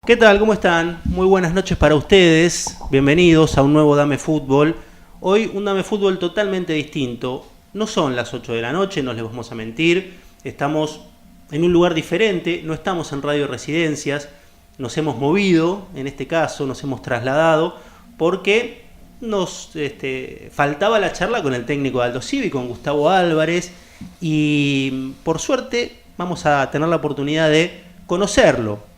¿Qué tal? ¿Cómo están? Muy buenas noches para ustedes. Bienvenidos a un nuevo Dame Fútbol. Hoy un Dame Fútbol totalmente distinto. No son las 8 de la noche, no les vamos a mentir. Estamos en un lugar diferente, no estamos en Radio Residencias. Nos hemos movido, en este caso, nos hemos trasladado porque nos faltaba la charla con el técnico de Aldo Civi, con Gustavo Álvarez. Y por suerte vamos a tener la oportunidad de conocerlo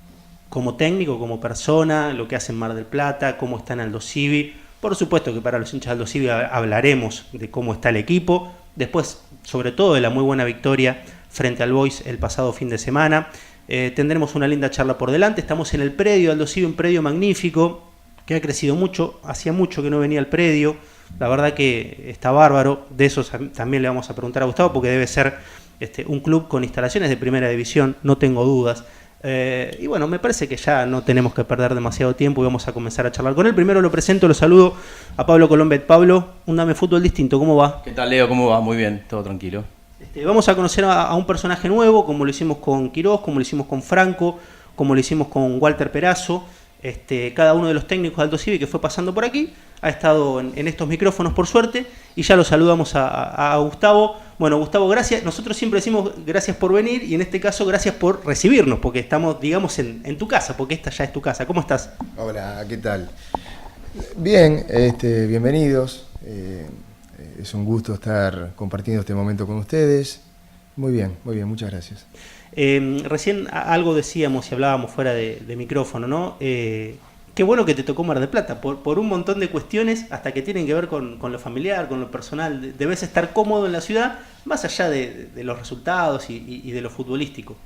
como técnico, como persona, lo que hace en Mar del Plata, cómo está en Aldo Civi. Por supuesto que para los hinchas de Aldo Civi hablaremos de cómo está el equipo. Después, sobre todo, de la muy buena victoria frente al Boys el pasado fin de semana. Tendremos una linda charla por delante. Estamos en el predio de Aldo Civi, un predio magnífico que ha crecido mucho. Hacía mucho que no venía al predio. La verdad que está bárbaro. De eso también le vamos a preguntar a Gustavo, porque debe ser un club con instalaciones de primera división, no tengo dudas. Y bueno, me parece que ya no tenemos que perder demasiado tiempo y vamos a comenzar a charlar con él. Primero lo presento, lo saludo a Pablo Colombet. Pablo, un Dame Fútbol distinto, ¿cómo va? ¿Qué tal, Leo? ¿Cómo va? Muy bien, todo tranquilo. Vamos a conocer a un personaje nuevo, como lo hicimos con Quirós, como lo hicimos con Franco, como lo hicimos con Walter Perazo. Cada uno de los técnicos de Aldo Civi que fue pasando por aquí ha estado en estos micrófonos, por suerte, y ya lo saludamos a Gustavo. Bueno, Gustavo, gracias. Nosotros siempre decimos gracias por venir y en este caso gracias por recibirnos, porque estamos, digamos, en tu casa, porque esta ya es tu casa. ¿Cómo estás? Hola, ¿qué tal? Bien, bienvenidos. Es un gusto estar compartiendo este momento con ustedes. Muy bien, muchas gracias. Recién algo decíamos y hablábamos fuera de micrófono, ¿no? Qué bueno que te tocó Mar del Plata, por un montón de cuestiones, hasta que tienen que ver con lo familiar, con lo personal. Debes estar cómodo en la ciudad, más allá de los resultados y de lo futbolístico.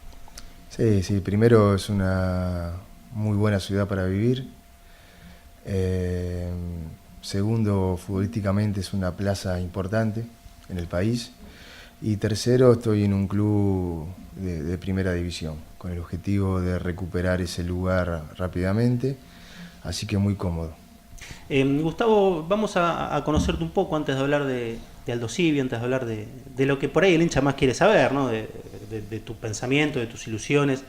Sí, primero es una muy buena ciudad para vivir. Segundo, futbolísticamente es una plaza importante en el país. Y tercero, estoy en un club de primera división, con el objetivo de recuperar ese lugar rápidamente. Así que muy cómodo. Gustavo, vamos a conocerte un poco antes de hablar de Aldo Civi, antes de hablar de lo que por ahí el hincha más quiere saber, ¿no? De tu pensamiento, de tus ilusiones,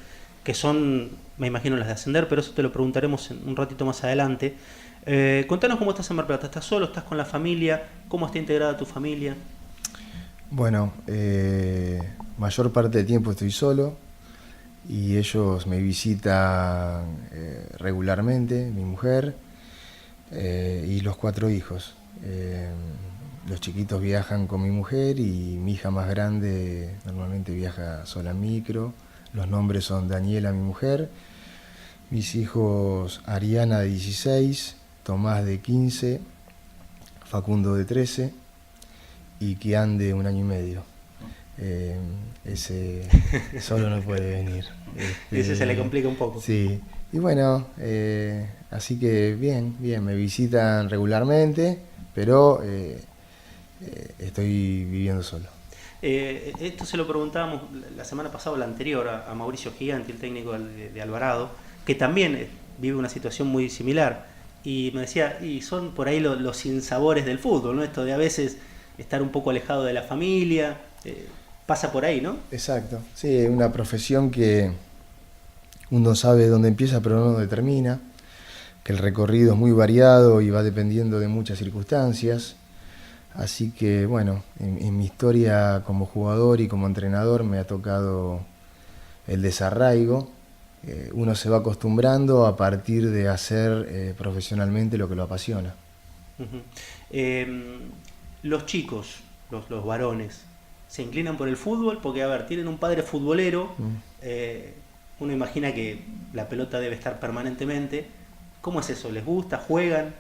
que son, me imagino, las de ascender, pero eso te lo preguntaremos un ratito más adelante. Contanos cómo estás en Mar del Plata. ¿Estás solo? ¿Estás con la familia? ¿Cómo está integrada tu familia? Bueno, mayor parte del tiempo estoy solo. Y ellos me visitan regularmente, mi mujer y los 4 hijos. Los chiquitos viajan con mi mujer y mi hija más grande normalmente viaja sola en micro. Los nombres son Daniela, mi mujer, mis hijos Ariana de 16, Tomás de 15, Facundo de 13 y Kian de 1 año y medio. Ese solo no puede venir. Ese se le complica un poco. Sí, y bueno, así que bien, me visitan regularmente, pero estoy viviendo solo. Esto se lo preguntábamos la semana pasada o la anterior a Mauricio Giganti, el técnico de Alvarado, que también vive una situación muy similar. Y me decía, y son por ahí los sinsabores del fútbol, ¿no? Esto de a veces estar un poco alejado de la familia. Pasa por ahí, ¿no? Exacto, sí, una profesión que uno sabe dónde empieza pero no dónde termina, que el recorrido es muy variado y va dependiendo de muchas circunstancias, así que bueno, en mi historia como jugador y como entrenador me ha tocado el desarraigo. Uno se va acostumbrando a partir de hacer profesionalmente lo que lo apasiona. Los chicos, los varones, se inclinan por el fútbol porque, a ver, tienen un padre futbolero, uno imagina que la pelota debe estar permanentemente. ¿Cómo es eso? ¿Les gusta? ¿Juegan?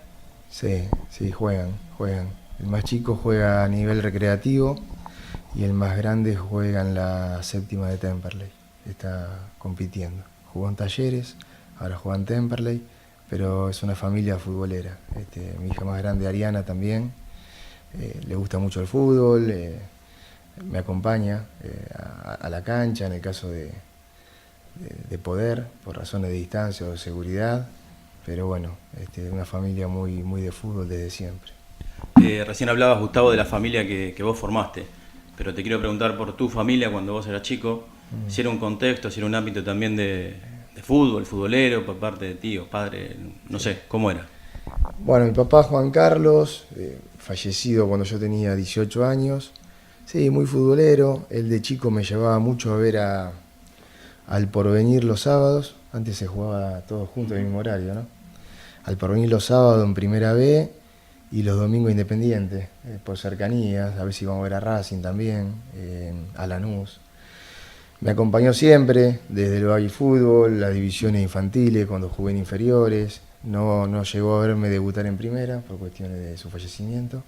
Sí, juegan. El más chico juega a nivel recreativo y el más grande juega en la 7ª de Temperley. Está compitiendo. Jugó en Talleres, ahora juega en Temperley, pero es una familia futbolera. Mi hija más grande, Ariana, también le gusta mucho el fútbol. Me acompaña a la cancha en el caso de poder, por razones de distancia o de seguridad, pero bueno, una familia muy de fútbol desde siempre. Recién hablabas, Gustavo, de la familia que vos formaste, pero te quiero preguntar por tu familia cuando vos eras chico, si era un contexto, si era un ámbito también de de fútbol, futbolero, por parte de tíos, padre, no sé, ¿cómo era? Bueno, mi papá Juan Carlos, fallecido cuando yo tenía 18 años, sí, muy futbolero. Él de chico me llevaba mucho a ver al Porvenir los sábados. Antes se jugaba todos juntos en el mismo horario, ¿no? Al Porvenir los sábados en Primera B y los domingos Independiente, por cercanías. A veces íbamos a ver a Racing también, a Lanús. Me acompañó siempre, desde el baby fútbol, las divisiones infantiles, cuando jugué en inferiores. No llegó a verme debutar en primera por cuestiones de su fallecimiento.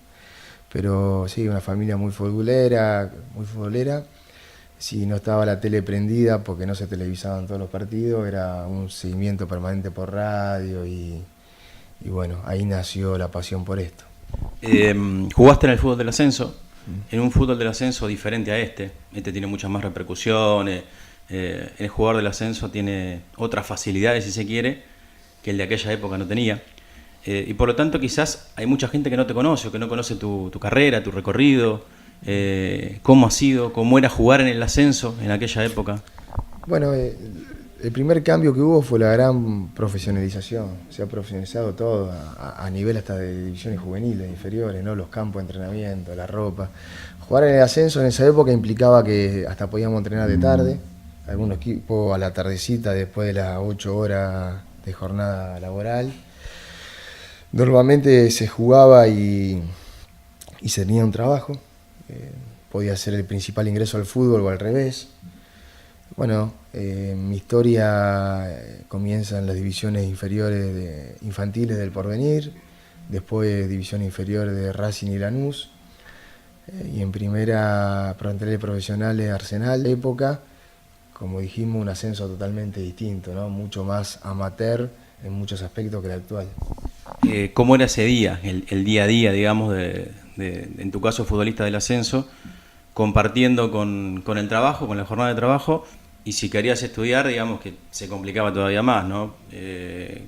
Pero sí, una familia muy futbolera, muy futbolera. Si no estaba la tele prendida porque no se televisaban todos los partidos, era un seguimiento permanente por radio y bueno, ahí nació la pasión por esto. Jugaste en el fútbol del ascenso, en un fútbol del ascenso diferente a este tiene muchas más repercusiones, el jugador del ascenso tiene otras facilidades si se quiere, que el de aquella época no tenía. Y por lo tanto quizás hay mucha gente que no te conoce o que no conoce tu carrera, tu recorrido, cómo ha sido, cómo era jugar en el ascenso en aquella época. Bueno, el primer cambio que hubo fue la gran profesionalización. Se ha profesionalizado todo a nivel hasta de divisiones juveniles, inferiores, ¿no? Los campos de entrenamiento, la ropa. Jugar en el ascenso en esa época implicaba que hasta podíamos entrenar de tarde, algunos equipos a la tardecita después de las 8 horas de jornada laboral. Normalmente se jugaba y se tenía un trabajo. Podía ser el principal ingreso al fútbol o al revés. Bueno, mi historia comienza en las divisiones inferiores infantiles del Porvenir, después división inferior de Racing y Lanús, y en primera planteles profesionales Arsenal de época, como dijimos, un ascenso totalmente distinto, ¿no? Mucho más amateur en muchos aspectos que el actual. ¿Cómo era ese día, el día a día, digamos, en tu caso futbolista del ascenso, compartiendo con el trabajo, con la jornada de trabajo, y si querías estudiar, digamos que se complicaba todavía más, ¿no?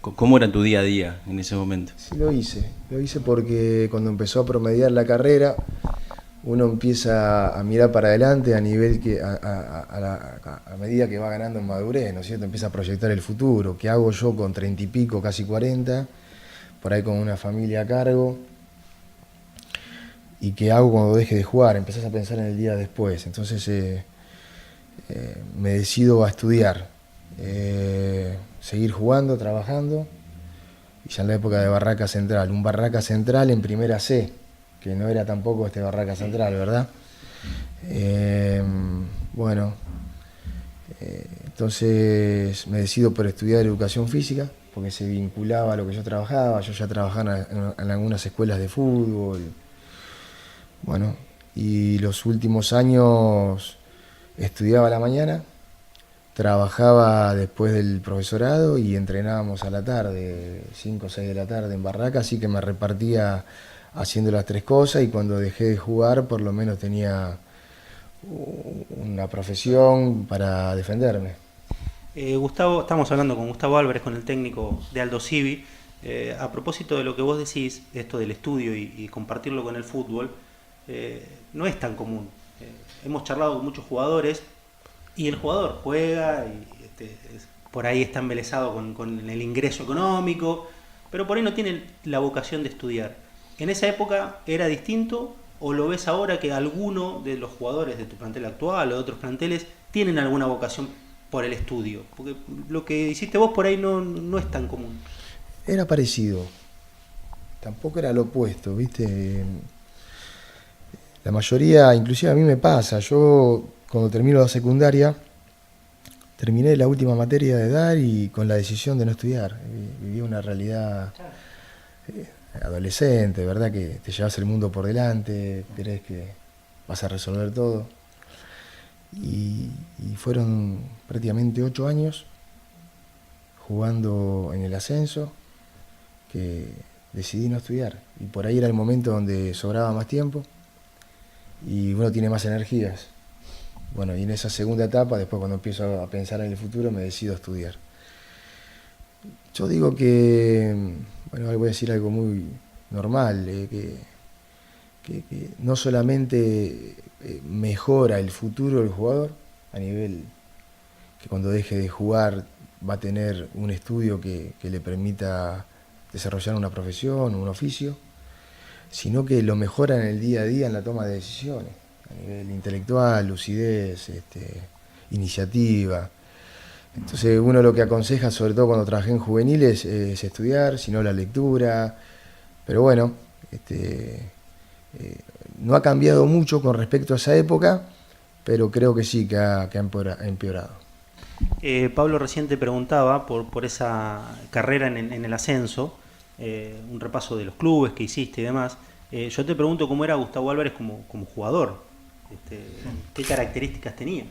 ¿Cómo era tu día a día en ese momento? Sí, lo hice porque cuando empezó a promediar la carrera, uno empieza a mirar para adelante a nivel que a medida que va ganando en madurez, ¿no es cierto? Empieza a proyectar el futuro, ¿qué hago yo con 30 y pico, casi 40, por ahí con una familia a cargo? ¿Y qué hago cuando deje de jugar? Empezás a pensar en el día después. Entonces me decido a estudiar, seguir jugando, trabajando, y ya en la época de Barraca Central, un Barraca Central en primera C, que no era tampoco este Barraca Central, ¿verdad? Entonces me decido por estudiar educación física, porque se vinculaba a lo que yo trabajaba. Yo ya trabajaba en algunas escuelas de fútbol. Bueno, y los últimos años estudiaba a la mañana, trabajaba después del profesorado y entrenábamos a la tarde, 5 o 6 de la tarde en Barraca, así que me repartía haciendo las tres cosas, y cuando dejé de jugar por lo menos tenía una profesión para defenderme. Gustavo, estamos hablando con Gustavo Álvarez, con el técnico de Aldo Civi. A propósito de lo que vos decís, esto del estudio y compartirlo con el fútbol, no es tan común. Hemos charlado con muchos jugadores y el jugador juega y por ahí está embelesado con el ingreso económico, pero por ahí no tiene la vocación de estudiar. ¿En esa época era distinto o lo ves ahora que alguno de los jugadores de tu plantel actual o de otros planteles tienen alguna vocación por el estudio? Porque lo que hiciste vos por ahí no es tan común. Era parecido, tampoco era lo opuesto, ¿viste? La mayoría, inclusive a mí me pasa, yo cuando termino la secundaria, terminé la última materia de dar y con la decisión de no estudiar. Viví una realidad adolescente, ¿verdad? Que te llevas el mundo por delante, crees que vas a resolver todo. Y fueron prácticamente 8 años jugando en el ascenso que decidí no estudiar. Y por ahí era el momento donde sobraba más tiempo y uno tiene más energías. Bueno, y en esa segunda etapa, después cuando empiezo a pensar en el futuro, me decido a estudiar. Yo digo que, bueno, voy a decir algo muy normal, que no solamente mejora el futuro del jugador, a nivel que cuando deje de jugar va a tener un estudio que le permita desarrollar una profesión, un oficio, sino que lo mejora en el día a día en la toma de decisiones, a nivel intelectual, lucidez, iniciativa. Entonces uno lo que aconseja, sobre todo cuando trabajé en juveniles, es estudiar, sino la lectura, pero bueno, no ha cambiado mucho con respecto a esa época, pero creo que sí, que ha empeorado. Pablo recién te preguntaba por esa carrera en el ascenso, un repaso de los clubes que hiciste y demás. Yo te pregunto cómo era Gustavo Álvarez como jugador, qué características tenía.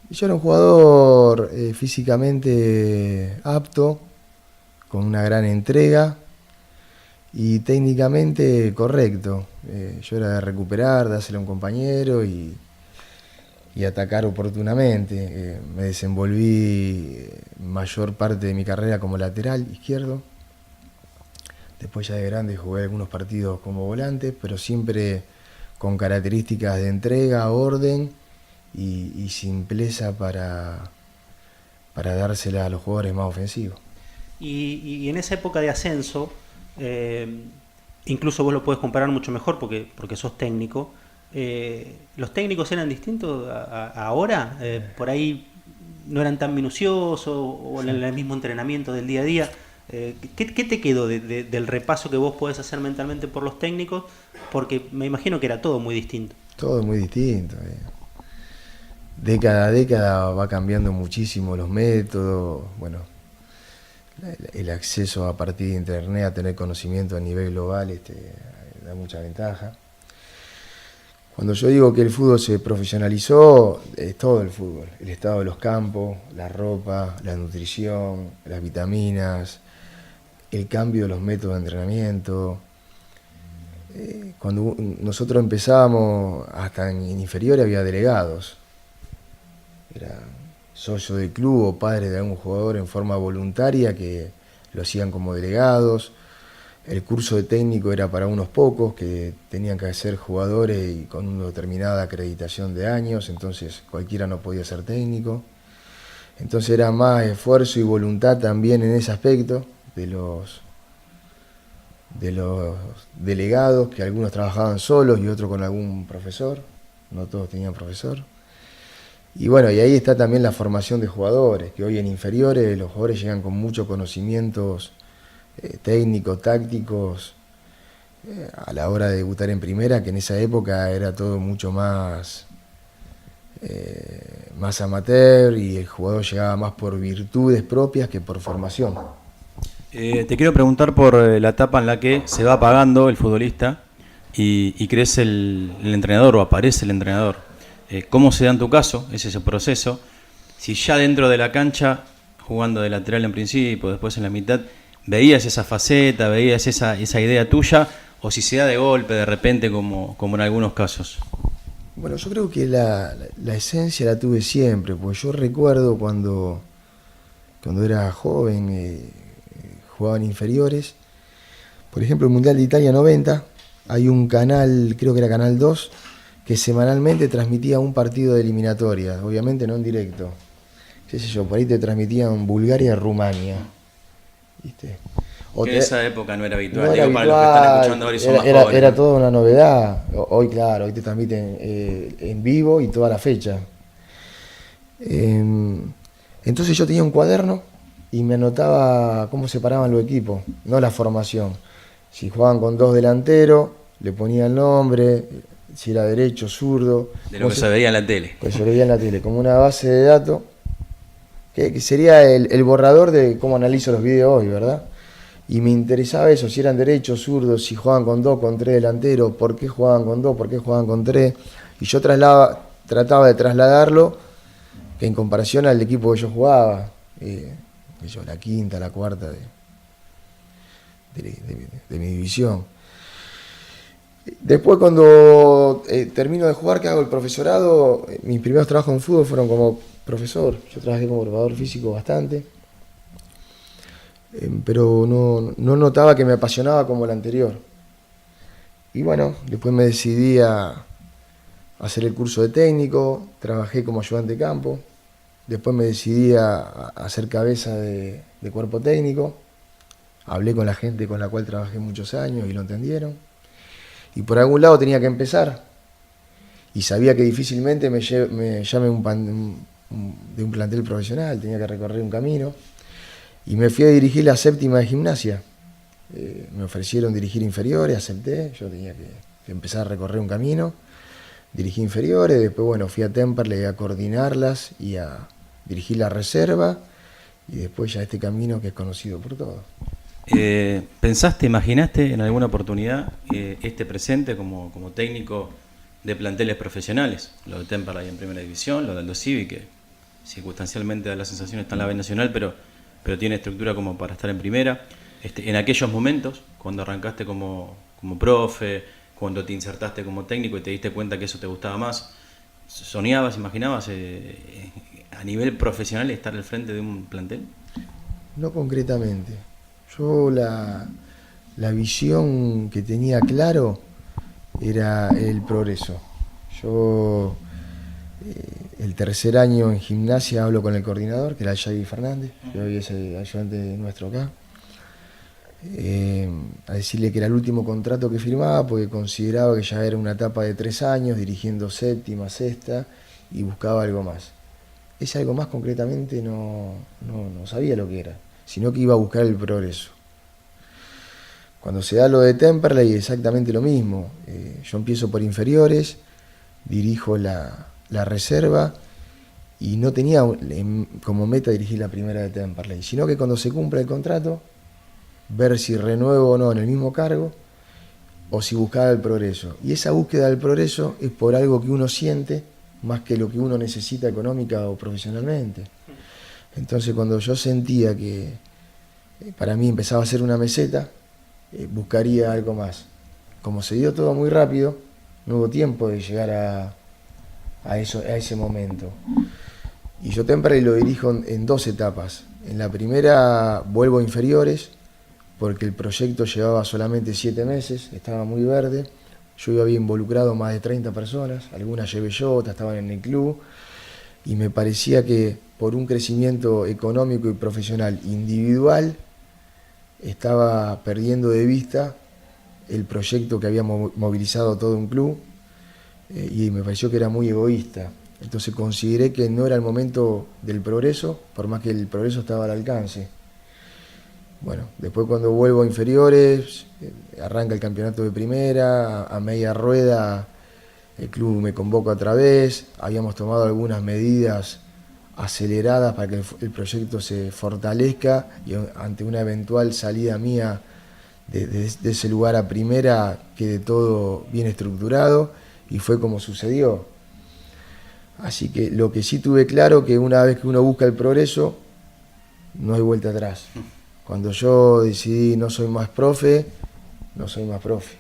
Yo era un jugador físicamente apto, con una gran entrega y técnicamente correcto. Yo era de recuperar, dárselo a un compañero y atacar oportunamente. Me desenvolví mayor parte de mi carrera como lateral izquierdo. Después ya de grande jugué algunos partidos como volante, pero siempre con características de entrega, orden y simpleza para dársela a los jugadores más ofensivos. Y en esa época de ascenso, incluso vos lo podés comparar mucho mejor porque sos técnico. ¿Los técnicos eran distintos a ahora? ¿Por ahí no eran tan minuciosos o en el mismo entrenamiento del día a día? ¿Qué te quedó del repaso que vos podés hacer mentalmente por los técnicos? Porque me imagino que era todo muy distinto. Todo muy distinto. Década a década va cambiando muchísimo los métodos. Bueno, el acceso a partir de internet a tener conocimiento a nivel global da mucha ventaja. Cuando yo digo que el fútbol se profesionalizó, es todo el fútbol. El estado de los campos, la ropa, la nutrición, las vitaminas, el cambio de los métodos de entrenamiento. Cuando nosotros empezábamos, hasta en inferiores había delegados. Era socio del club o padre de algún jugador en forma voluntaria que lo hacían como delegados. El curso de técnico era para unos pocos que tenían que ser jugadores y con una determinada acreditación de años, entonces cualquiera no podía ser técnico. Entonces era más esfuerzo y voluntad también en ese aspecto de los delegados, que algunos trabajaban solos y otros con algún profesor, no todos tenían profesor. Y bueno, y ahí está también la formación de jugadores, que hoy en inferiores los jugadores llegan con muchos conocimientos técnicos, tácticos, a la hora de debutar en primera, que en esa época era todo mucho más amateur y el jugador llegaba más por virtudes propias que por formación. Te quiero preguntar por la etapa en la que se va apagando el futbolista y crece el entrenador o aparece el entrenador. ¿Cómo se da en tu caso? ¿Es ese proceso? Si ya dentro de la cancha, jugando de lateral en principio, después en la mitad, ¿veías esa faceta, veías esa idea tuya? ¿O si se da de golpe, de repente, como en algunos casos? Bueno, yo creo que la esencia la tuve siempre, porque yo recuerdo cuando era joven, jugaba en inferiores. Por ejemplo, el Mundial de Italia 90, hay un canal, creo que era Canal 2, que semanalmente transmitía un partido de eliminatoria, obviamente no en directo. Qué sé yo, por ahí te transmitían Bulgaria-Rumania. ¿Viste? Que en esa época no era habitual. No era Digo, habitual, para los que están escuchando ahora y son más jóvenes. era toda una novedad. Hoy, claro, hoy te transmiten en vivo y toda la fecha. Entonces yo tenía un cuaderno y me anotaba cómo se paraban los equipos, no la formación. Si jugaban con dos delanteros, le ponía el nombre, si era derecho, zurdo. De lo que se veía en la tele. Pues se veía en la tele, como una base de datos, que sería el borrador de cómo analizo los videos hoy, ¿verdad? Y me interesaba eso, si eran derechos, zurdos, si jugaban con dos, con tres delanteros, por qué jugaban con dos, por qué jugaban con tres. Y yo trataba de trasladarlo en comparación al equipo que yo jugaba, la quinta, la cuarta de mi división. Después cuando termino de jugar, que hago el profesorado, mis primeros trabajos en fútbol fueron como profesor. Yo trabajé como preparador físico bastante, pero no notaba que me apasionaba como el anterior. Y bueno, después me decidí a hacer el curso de técnico, trabajé como ayudante de campo, Después me decidí a ser cabeza de cuerpo técnico. Hablé con la gente con la cual trabajé muchos años y lo entendieron. Y por algún lado tenía que empezar. Y sabía que difícilmente me llame de un plantel profesional, tenía que recorrer un camino. Y me fui a dirigir la séptima de Gimnasia. Me ofrecieron dirigir inferiores, acepté. Yo tenía que empezar a recorrer un camino. Dirigí inferiores, después bueno, fui a Temperley a coordinarlas y a dirigir la reserva. Y después ya este camino que es conocido por todos. ¿Pensaste, imaginaste en alguna oportunidad este presente como técnico de planteles profesionales? Lo de Temperley en primera división, lo de Aldo Civi, que circunstancialmente da la sensación está en la B Nacional, pero tiene estructura como para estar en primera. En aquellos momentos, cuando arrancaste como profe, cuando te insertaste como técnico y te diste cuenta que eso te gustaba más, ¿soñabas, imaginabas a nivel profesional estar al frente de un plantel? No concretamente. Yo la visión que tenía claro era el progreso. Yo el tercer año en Gimnasia hablo con el coordinador, que era Javi Fernández, que hoy es el ayudante nuestro acá, a decirle que era el último contrato que firmaba porque consideraba que ya era una etapa de 3 años dirigiendo séptima, sexta y buscaba algo más. Ese algo más concretamente no sabía lo que era, sino que iba a buscar el progreso. Cuando se da lo de Temperley, exactamente lo mismo. Yo empiezo por inferiores, dirijo la reserva y no tenía como meta dirigir la primera de Temperley, sino que cuando se cumpla el contrato, ver si renuevo o no en el mismo cargo o si buscaba el progreso. Y esa búsqueda del progreso es por algo que uno siente más que lo que uno necesita económica o profesionalmente. Entonces cuando yo sentía que para mí empezaba a ser una meseta, buscaría algo más. Como se dio todo muy rápido, no hubo tiempo de llegar a ese momento. Y yo Temperley lo dirijo en 2 etapas. En la primera vuelvo a inferiores, porque el proyecto llevaba solamente 7 meses, estaba muy verde. Yo había involucrado más de 30 personas, algunas llevé yo, otras estaban en el club, y me parecía que por un crecimiento económico y profesional individual estaba perdiendo de vista el proyecto que había movilizado todo un club, y me pareció que era muy egoísta. Entonces consideré que no era el momento del progreso, por más que el progreso estaba al alcance. Bueno, después cuando vuelvo a inferiores, arranca el campeonato de primera, a media rueda el club me convoca otra vez, habíamos tomado algunas medidas aceleradas para que el proyecto se fortalezca y ante una eventual salida mía de ese lugar a primera quede todo bien estructurado y fue como sucedió. Así que lo que sí tuve claro que una vez que uno busca el progreso, no hay vuelta atrás. Cuando yo decidí no soy más profe, no soy más profe.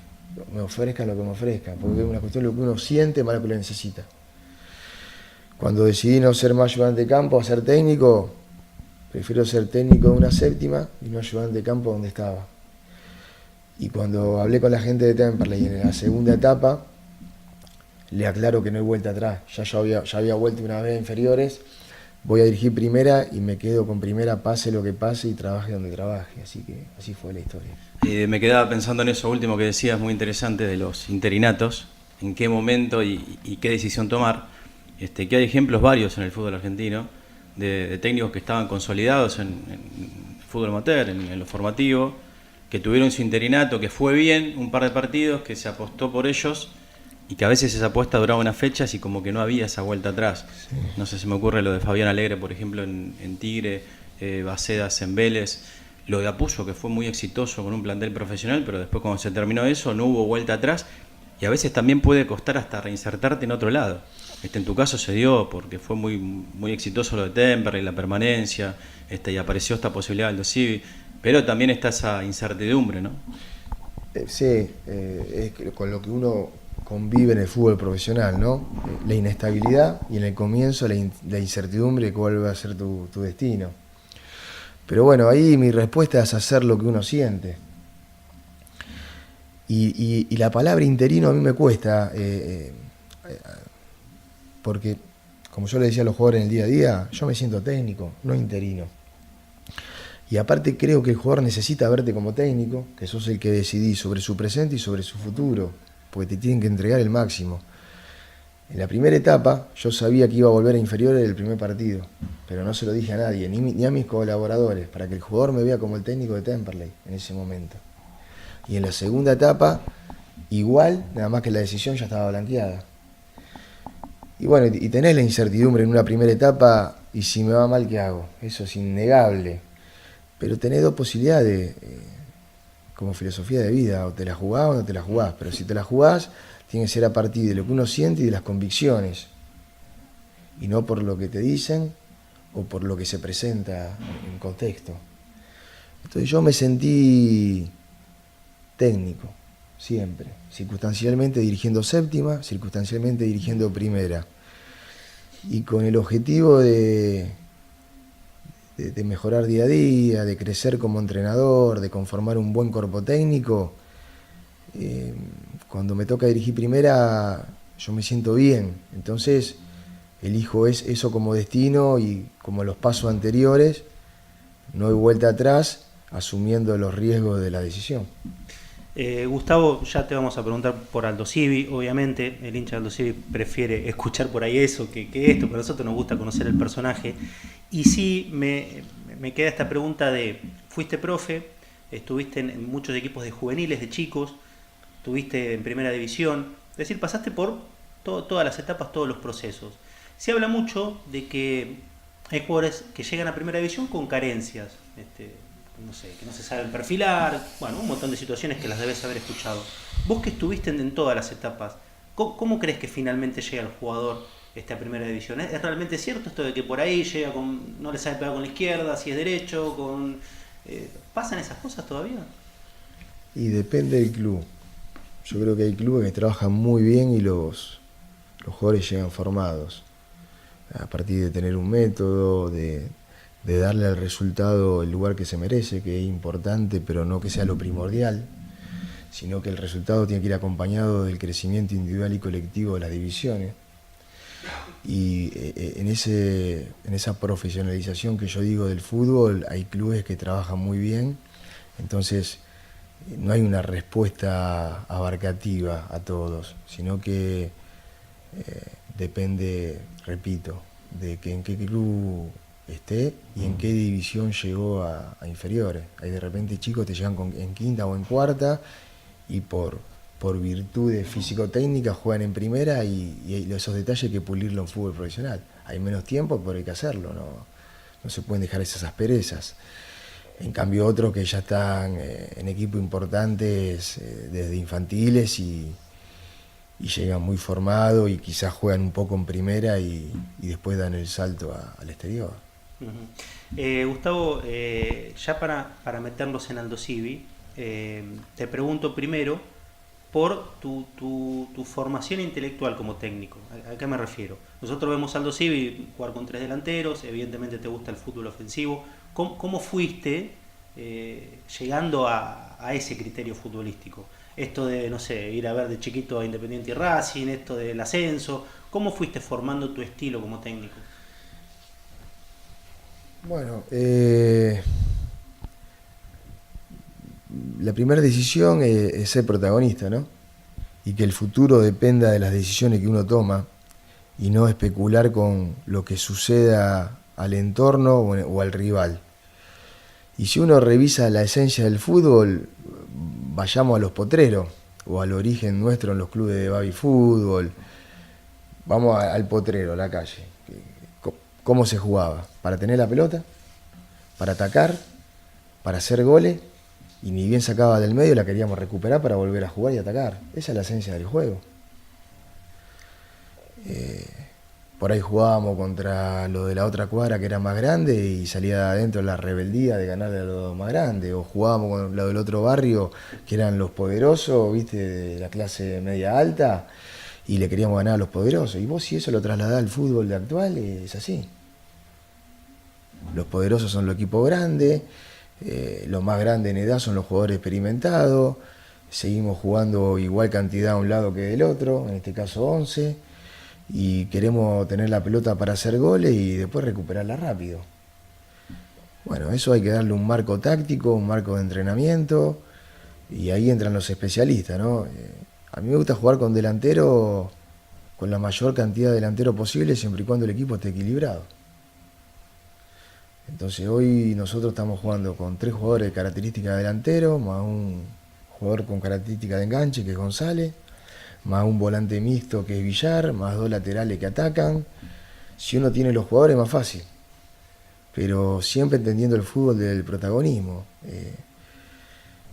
Me ofrezcan lo que me ofrezcan, porque es una cuestión de lo que uno siente más lo que lo necesita. Cuando decidí no ser más ayudante de campo, a ser técnico, prefiero ser técnico de una séptima y no ayudante de campo donde estaba. Y cuando hablé con la gente de Temperley en la segunda etapa, le aclaro que no hay vuelta atrás. Ya había vuelto una vez a inferiores, voy a dirigir primera y me quedo con primera, pase lo que pase y trabaje donde trabaje. Así que así fue la historia. Me quedaba pensando en eso último que decías, muy interesante, de los interinatos, en qué momento y qué decisión tomar. Que hay ejemplos varios en el fútbol argentino de técnicos que estaban consolidados en fútbol amateur, en lo formativo, que tuvieron su interinato, que fue bien, un par de partidos, que se apostó por ellos y que a veces esa apuesta duraba unas fechas y como que no había esa vuelta atrás. Sí. No sé, se me ocurre lo de Fabián Alegre, por ejemplo, en Tigre, Bacedas en Vélez, lo de Apuzzo, que fue muy exitoso con un plantel profesional, pero después cuando se terminó eso no hubo vuelta atrás y a veces también puede costar hasta reinsertarte en otro lado. En tu caso se dio porque fue muy, muy exitoso lo de Temperley, la permanencia, y apareció esta posibilidad del Civi, pero también está esa incertidumbre, ¿no? Sí, es con lo que uno convive en el fútbol profesional, ¿no? La inestabilidad y en el comienzo la incertidumbre de cuál va a ser tu destino. Pero bueno, ahí mi respuesta es hacer lo que uno siente. Y la palabra interino a mí me cuesta, porque como yo le decía a los jugadores en el día a día, yo me siento técnico, no interino. Y aparte creo que el jugador necesita verte como técnico, que sos el que decidís sobre su presente y sobre su futuro, porque te tienen que entregar el máximo. En la primera etapa yo sabía que iba a volver a inferiores del primer partido, pero no se lo dije a nadie, ni a mis colaboradores, para que el jugador me vea como el técnico de Temperley en ese momento. Y en la segunda etapa, igual, nada más que la decisión ya estaba blanqueada. Y bueno, y tenés la incertidumbre en una primera etapa, y si me va mal, ¿qué hago? Eso es innegable. Pero tenés dos posibilidades, como filosofía de vida, o te la jugás o no te la jugás, pero si te la jugás, tiene que ser a partir de lo que uno siente y de las convicciones, y no por lo que te dicen o por lo que se presenta en contexto. Entonces yo me sentí técnico, siempre, circunstancialmente dirigiendo séptima, circunstancialmente dirigiendo primera, y con el objetivo de mejorar día a día, de crecer como entrenador, de conformar un buen cuerpo técnico. Cuando me toca dirigir primera, yo me siento bien, entonces elijo eso como destino, y como los pasos anteriores, no hay vuelta atrás, asumiendo los riesgos de la decisión. Gustavo, ya te vamos a preguntar por Aldo Civi. Obviamente el hincha de Aldo Civi prefiere escuchar por ahí eso que esto, pero a nosotros nos gusta conocer el personaje. Y sí, me queda esta pregunta de, fuiste profe, estuviste en muchos equipos de juveniles, de chicos, estuviste en primera división, es decir, pasaste por todas las etapas, todos los procesos. Se habla mucho de que hay jugadores que llegan a primera división con carencias, no sé, que no se saben perfilar, bueno, un montón de situaciones que las debes haber escuchado. Vos que estuviste en todas las etapas, ¿cómo crees que finalmente llega el jugador a primera división? ¿Es realmente cierto esto de que por ahí llega no le sabe pegar con la izquierda, si es derecho, ¿pasan esas cosas todavía? Y depende del club. Yo creo que hay clubes que trabajan muy bien y los jugadores llegan formados, a partir de tener un método, de darle al resultado el lugar que se merece, que es importante, pero no que sea lo primordial, sino que el resultado tiene que ir acompañado del crecimiento individual y colectivo de las divisiones. Y en esa profesionalización que yo digo del fútbol, hay clubes que trabajan muy bien, entonces no hay una respuesta abarcativa a todos, sino que depende, repito, de que en qué club esté y en qué división llegó a inferiores. Hay de repente chicos que te llegan en quinta o en cuarta y por virtudes físico-técnicas juegan en primera, y esos detalles hay que pulirlo en fútbol profesional. Hay menos tiempo, pero hay que hacerlo, no se pueden dejar esas asperezas. En cambio otros que ya están en equipos importantes desde infantiles y llegan muy formados y quizás juegan un poco en primera y después dan el salto al exterior. Uh-huh. Gustavo, ya para meternos en Aldo Civi, te pregunto primero por tu formación intelectual como técnico. ¿A qué me refiero? Nosotros vemos a Aldo Civi jugar con 3 delanteros, evidentemente te gusta el fútbol ofensivo. ¿Cómo fuiste llegando a ese criterio futbolístico? Esto de, no sé, ir a ver de chiquito a Independiente y Racing, esto del ascenso, ¿cómo fuiste formando tu estilo como técnico? Bueno, la primera decisión es ser protagonista, ¿no? Y que el futuro dependa de las decisiones que uno toma y no especular con lo que suceda al entorno o al rival. Y si uno revisa la esencia del fútbol, vayamos a los potreros o al origen nuestro en los clubes de baby fútbol. Vamos al potrero, a la calle. ¿Cómo se jugaba? Para tener la pelota, para atacar, para hacer goles, y ni bien sacaba del medio la queríamos recuperar para volver a jugar y atacar. Esa es la esencia del juego. Por ahí jugábamos contra los de la otra cuadra que era más grande y salía de adentro la rebeldía de ganarle a los más grandes, o jugábamos con los del otro barrio que eran los poderosos, viste, de la clase media alta, y le queríamos ganar a los poderosos. Y vos, si eso lo trasladás al fútbol de actual, es así. Los poderosos son los equipos grandes, los más grandes en edad son los jugadores experimentados, seguimos jugando igual cantidad a un lado que del otro, en este caso 11. y queremos tener la pelota para hacer goles y después recuperarla rápido. Bueno, eso hay que darle un marco táctico, un marco de entrenamiento, y ahí entran los especialistas, ¿no? A mí me gusta jugar con delantero, con la mayor cantidad de delanteros posible, siempre y cuando el equipo esté equilibrado. Entonces hoy nosotros estamos jugando con 3 jugadores de características de delantero, más un jugador con características de enganche, que es González, más un volante mixto, que es Villar, más 2 laterales que atacan. Si uno tiene los jugadores es más fácil, pero siempre entendiendo el fútbol del protagonismo.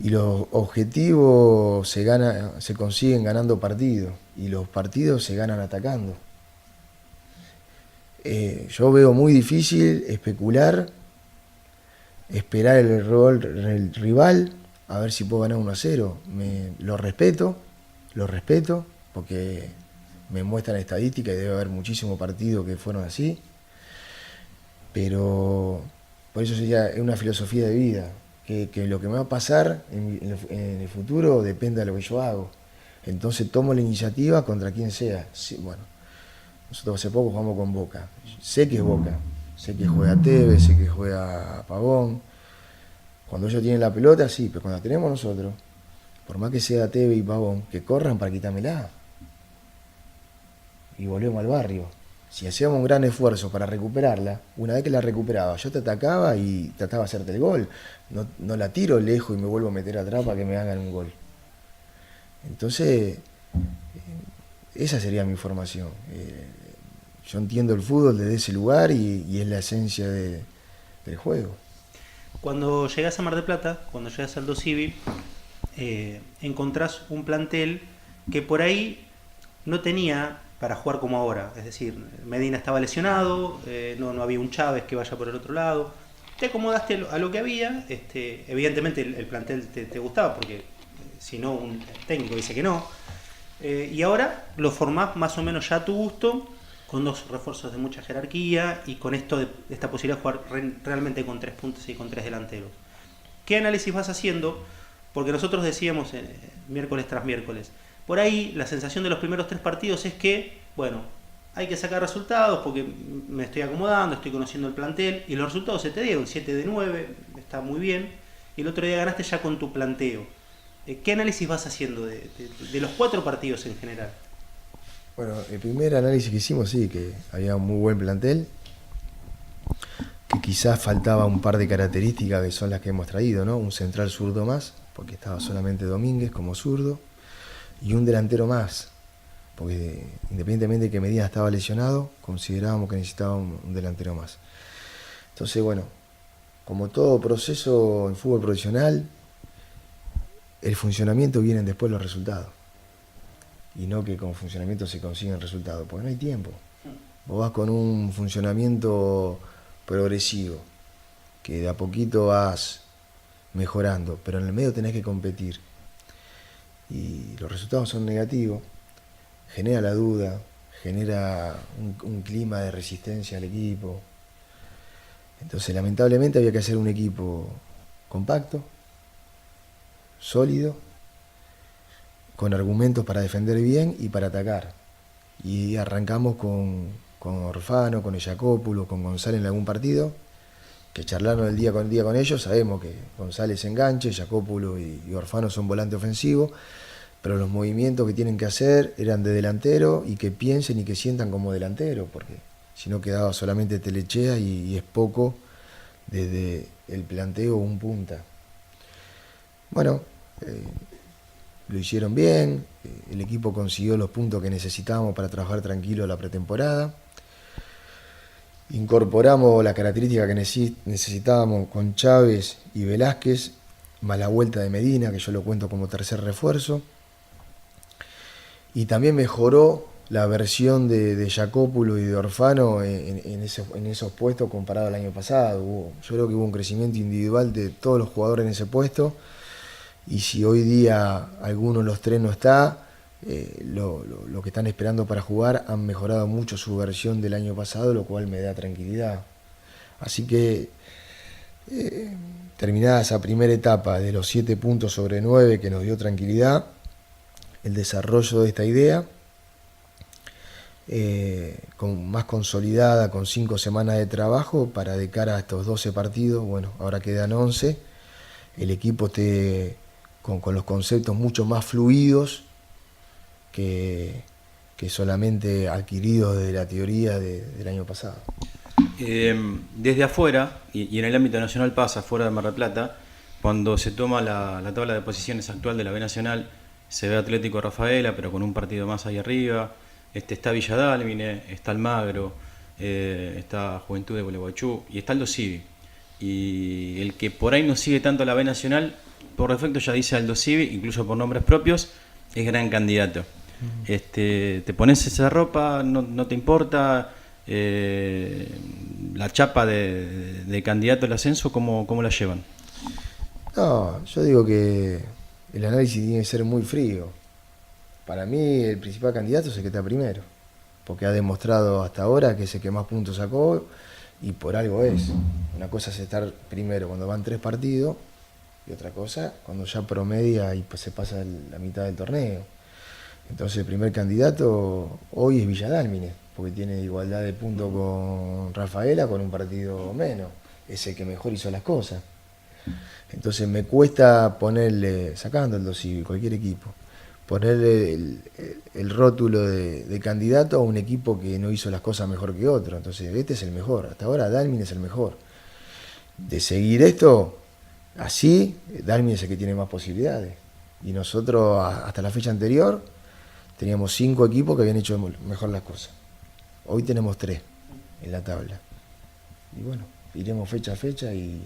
Y los objetivos se consiguen ganando partidos, y los partidos se ganan atacando. Yo veo muy difícil especular, esperar el rol del rival, a ver si puedo ganar 1-0. Lo respeto, porque me muestran estadísticas y debe haber muchísimos partidos que fueron así. Pero por eso es una filosofía de vida, que lo que me va a pasar en el futuro depende de lo que yo hago. Entonces tomo la iniciativa contra quien sea. Sí, bueno, nosotros hace poco jugamos con Boca. Sé que es Boca, sé que juega Tevez, sé que juega Pavón. Cuando ellos tienen la pelota, sí, pero cuando la tenemos nosotros, por más que sea Tevez y Pavón, que corran para quitármela. Y volvemos al barrio. Si hacíamos un gran esfuerzo para recuperarla, una vez que la recuperaba, yo te atacaba y trataba de hacerte el gol. No la tiro lejos y me vuelvo a meter atrás para que me hagan un gol. Entonces, esa sería mi formación. Yo entiendo el fútbol desde ese lugar y es la esencia del juego. Cuando llegas a Mar del Plata, cuando llegas al Aldo Civi, encontrás un plantel que por ahí no tenía para jugar como ahora. Es decir, Medina estaba lesionado, no había un Chávez que vaya por el otro lado. Te acomodaste a lo que había. Evidentemente el plantel te gustaba, porque si no un técnico dice que no. Y ahora lo formás más o menos ya a tu gusto, con 2 refuerzos de mucha jerarquía y con esta posibilidad de jugar realmente con 3 puntos y con 3 delanteros. ¿Qué análisis vas haciendo? Porque nosotros decíamos miércoles tras miércoles, por ahí la sensación de los primeros 3 partidos es que, bueno, hay que sacar resultados porque me estoy acomodando, estoy conociendo el plantel, y los resultados se te dieron, 7 de 9, está muy bien, y el otro día ganaste ya con tu planteo. ¿Qué análisis vas haciendo de los 4 partidos en general? Bueno, el primer análisis que hicimos, sí, que había un muy buen plantel, que quizás faltaba un par de características que son las que hemos traído, ¿no? Un central zurdo más, porque estaba solamente Domínguez como zurdo, y un delantero más, porque independientemente de que Medina estaba lesionado, considerábamos que necesitaba un delantero más. Entonces, bueno, como todo proceso en fútbol profesional, el funcionamiento vienen después los resultados. Y no que con funcionamiento se consiguen resultados, porque no hay tiempo. Vos vas con un funcionamiento progresivo, que de a poquito vas mejorando, pero en el medio tenés que competir. Y los resultados son negativos, genera la duda, genera un clima de resistencia al equipo. Entonces, lamentablemente, había que hacer un equipo compacto, sólido, con argumentos para defender bien y para atacar. Y arrancamos con Orfano, con Ejacópulo, con González en algún partido, que charlaron el día con ellos. Sabemos que González enganche, Ejacópulo y Orfano son volantes ofensivos, pero los movimientos que tienen que hacer eran de delantero y que piensen y que sientan como delantero, porque si no quedaba solamente Telechea y es poco desde el planteo un punta. Bueno, lo hicieron bien, el equipo consiguió los puntos que necesitábamos para trabajar tranquilo la pretemporada. Incorporamos la característica que necesitábamos con Chávez y Velázquez, más la vuelta de Medina, que yo lo cuento como tercer refuerzo. Y también mejoró la versión de Jacópulo y de Orfano en esos puestos comparado al año pasado. Yo creo que hubo un crecimiento individual de todos los jugadores en ese puesto. Y si hoy día alguno de los 3 no está, lo que están esperando para jugar han mejorado mucho su versión del año pasado, lo cual me da tranquilidad. Así que terminada esa primera etapa de los 7 puntos sobre 9 que nos dio tranquilidad, el desarrollo de esta idea, más consolidada, con 5 semanas de trabajo para de cara a estos 12 partidos, bueno, ahora quedan 11, el equipo esté con los conceptos mucho más fluidos que solamente adquiridos de la teoría del año pasado. Desde afuera, y en el ámbito nacional pasa, fuera de Mar del Plata, cuando se toma la tabla de posiciones actual de la B Nacional, se ve Atlético Rafaela, pero con un partido más ahí arriba, está Villa Dálmine, está Almagro, está Juventud de Gualeguaychú y está Aldo Civi. Y el que por ahí no sigue tanto la B Nacional, por defecto ya dice Aldo Civi, incluso por nombres propios, es gran candidato. Te pones esa ropa, no te importa la chapa de candidato al ascenso, ¿cómo la llevan? No, yo digo que el análisis tiene que ser muy frío. Para mí el principal candidato es el que está primero, porque ha demostrado hasta ahora que es el que más puntos sacó y por algo es. Una cosa es estar primero cuando van 3 partidos y otra cosa cuando ya promedia y pues se pasa la mitad del torneo. Entonces el primer candidato hoy es Villa Dálmine, porque tiene igualdad de puntos con Rafaela con un partido menos. Es el que mejor hizo las cosas. Entonces me cuesta ponerle, sacando el Dosivi, cualquier equipo, ponerle el rótulo de candidato a un equipo que no hizo las cosas mejor que otro. Entonces este es el mejor, hasta ahora Dálmine es el mejor. De seguir esto así, Dálmine es el que tiene más posibilidades. Y nosotros hasta la fecha anterior teníamos 5 equipos que habían hecho mejor las cosas. Hoy tenemos 3 en la tabla. Y bueno, iremos fecha a fecha y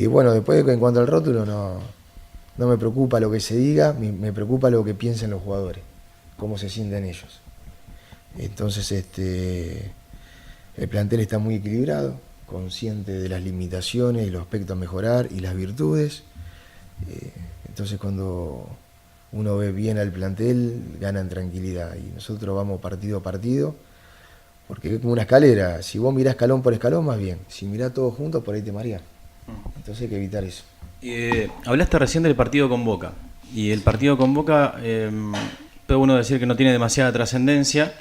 bueno, después en cuanto al rótulo no me preocupa lo que se diga, me preocupa lo que piensen los jugadores, cómo se sienten ellos. Entonces el plantel está muy equilibrado, consciente de las limitaciones y los aspectos a mejorar y las virtudes. Entonces cuando uno ve bien al plantel, gana en tranquilidad y nosotros vamos partido a partido, porque es como una escalera, si vos mirás escalón por escalón más bien, si mirás todos juntos por ahí te mareás. Entonces hay que evitar eso. Hablaste recién del partido con Boca, y el partido con Boca puede uno decir que no tiene demasiada trascendencia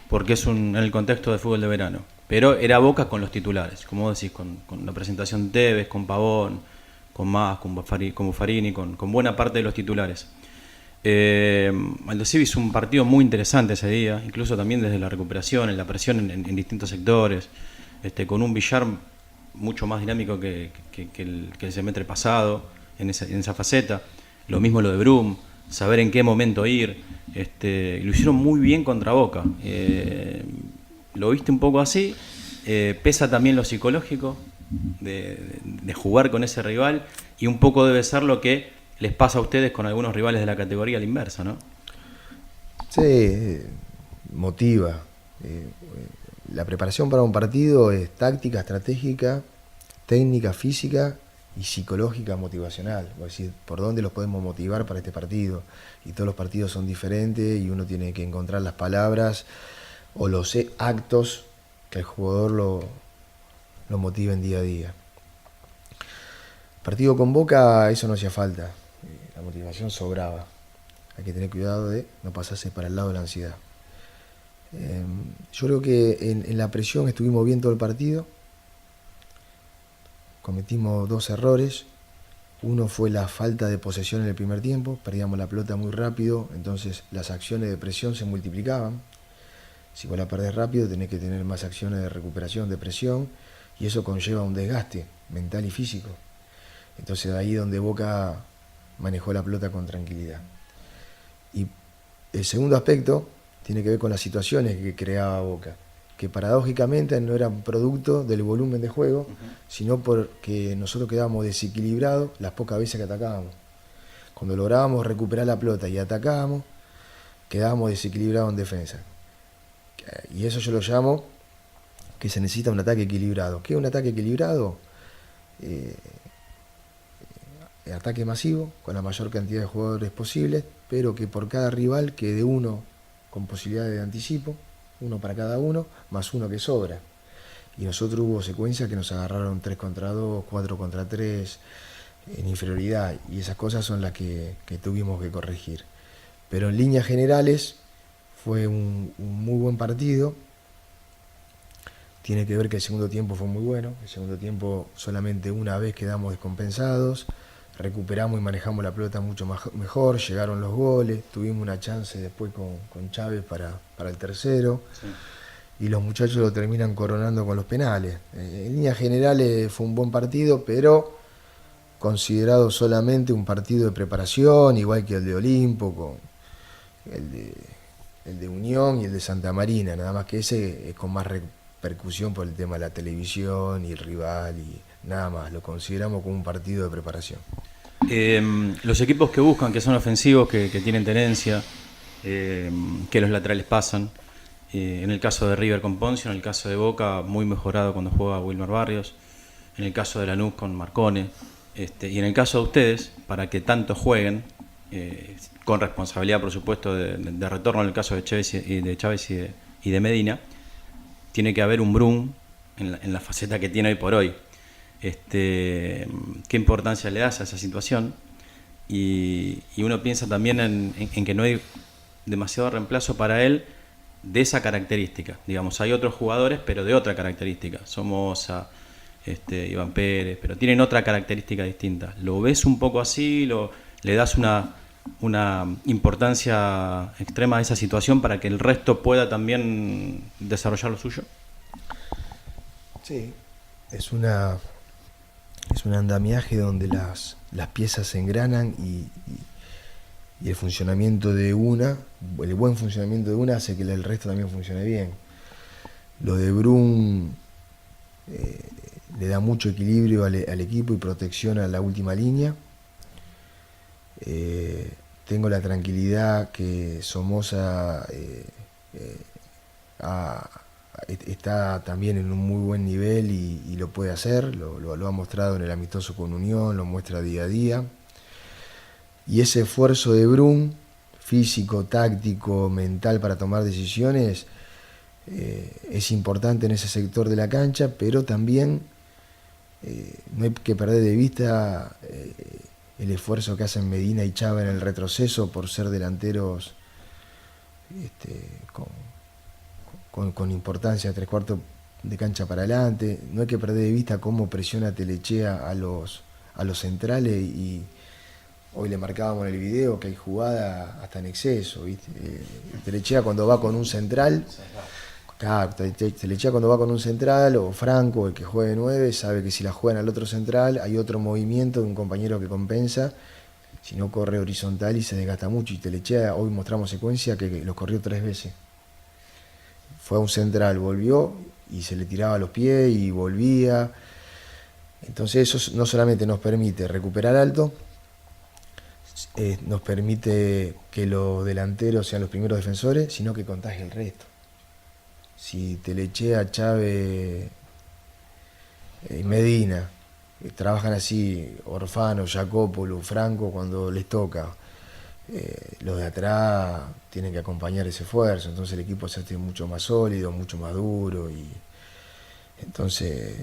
porque es en el contexto de fútbol de verano, pero era Boca con los titulares, como vos decís, con la presentación de Tevez, con Pavón, con Mas, con Buffarini, con buena parte de los titulares. Aldo Civi hizo un partido muy interesante ese día, incluso también desde la recuperación, en la presión en distintos sectores, con un Villar mucho más dinámico que el semestre pasado en esa faceta. Lo mismo lo de Brum, saber en qué momento ir. Lo hicieron muy bien contra Boca. Lo viste un poco así. Pesa también lo psicológico de jugar con ese rival, y un poco debe ser lo que les pasa a ustedes con algunos rivales de la categoría a la inversa, ¿no? Sí, motiva. La preparación para un partido es táctica, estratégica, técnica, física y psicológica, motivacional. Es decir, por dónde los podemos motivar para este partido. Y todos los partidos son diferentes y uno tiene que encontrar las palabras o los actos que el jugador lo motiven día a día. Partido con Boca, eso no hacía falta. La motivación sobraba. Hay que tener cuidado de no pasarse para el lado de la ansiedad. Yo creo que en la presión estuvimos bien todo el partido. Cometimos 2 errores. Uno fue la falta de posesión en el primer tiempo. Perdíamos la pelota muy rápido, entonces las acciones de presión se multiplicaban. Si vos la perdés rápido, tenés que tener más acciones de recuperación, de presión, y eso conlleva un desgaste mental y físico. Entonces ahí donde Boca manejó la pelota con tranquilidad. Y el segundo aspecto tiene que ver con las situaciones que creaba Boca, que paradójicamente no eran producto del volumen de juego, sino porque nosotros quedábamos desequilibrados las pocas veces que atacábamos. Cuando lográbamos recuperar la pelota y atacábamos, quedábamos desequilibrados en defensa. Y eso yo lo llamo que se necesita un ataque equilibrado. ¿Qué es un ataque equilibrado? Ataque masivo, con la mayor cantidad de jugadores posibles, pero que por cada rival quede uno con posibilidades de anticipo, uno para cada uno, más uno que sobra. Y nosotros hubo secuencias que nos agarraron 3 contra 2, 4 contra 3, en inferioridad, y esas cosas son las que tuvimos que corregir. Pero en líneas generales Fue un muy buen partido. Tiene que ver que el segundo tiempo fue muy bueno. El segundo tiempo solamente una vez quedamos descompensados. Recuperamos y manejamos la pelota mucho mejor. Llegaron los goles. Tuvimos una chance después con Chávez para el tercero. Sí. Y los muchachos lo terminan coronando con los penales. En líneas generales fue un buen partido, pero considerado solamente un partido de preparación, igual que el de Olimpo, con el de Unión y el de Santa Marina, nada más que ese es con más repercusión por el tema de la televisión y el rival y nada más, lo consideramos como un partido de preparación. Los equipos que buscan, que son ofensivos, que tienen tenencia, que los laterales pasan, en el caso de River con Poncio, en el caso de Boca muy mejorado cuando juega Wilmer Barrios, en el caso de Lanús con Marcone, y en el caso de ustedes, para que tanto jueguen, con responsabilidad por supuesto de retorno en el caso de Chávez y de Medina, tiene que haber un Brun en la faceta que tiene hoy por hoy. ¿Qué importancia le das a esa situación? Y uno piensa también en que no hay demasiado reemplazo para él de esa característica. Digamos, hay otros jugadores, pero de otra característica. Somoza, Iván Pérez, pero tienen otra característica distinta. ¿Lo ves un poco así? ¿Le das una importancia extrema a esa situación para que el resto pueda también desarrollar lo suyo? Sí, es un andamiaje donde las piezas se engranan y el funcionamiento de el buen funcionamiento de una hace que el resto también funcione bien. Lo de Brun le da mucho equilibrio al equipo y protección a la última línea. Tengo la tranquilidad que Somoza está también en un muy buen nivel y lo puede hacer, lo ha mostrado en el amistoso con Unión, lo muestra día a día. Y ese esfuerzo de Brun, físico, táctico, mental para tomar decisiones, es importante en ese sector de la cancha, pero también no hay que perder de vista el esfuerzo que hacen Medina y Chava en el retroceso por ser delanteros con importancia, 3/4 de cancha para adelante. No hay que perder de vista cómo presiona Telechea a los centrales y hoy le marcábamos en el video que hay jugada hasta en exceso, ¿viste? Telechea cuando va con un central, Telechea cuando va con un central o Franco, el que juegue 9, sabe que si la juegan al otro central hay otro movimiento de un compañero que compensa, si no corre horizontal y se desgasta mucho. Y Telechea, hoy mostramos secuencia que los corrió 3 veces. Fue a un central, volvió y se le tiraba a los pies y volvía. Entonces eso no solamente nos permite recuperar alto, nos permite que los delanteros sean los primeros defensores, sino que contagie el resto. Si Telechea, Chávez y Medina trabajan así, Orfano, Jacopolo, Franco, cuando les toca, los de atrás tienen que acompañar ese esfuerzo, entonces el equipo se hace mucho más sólido, mucho más duro, y entonces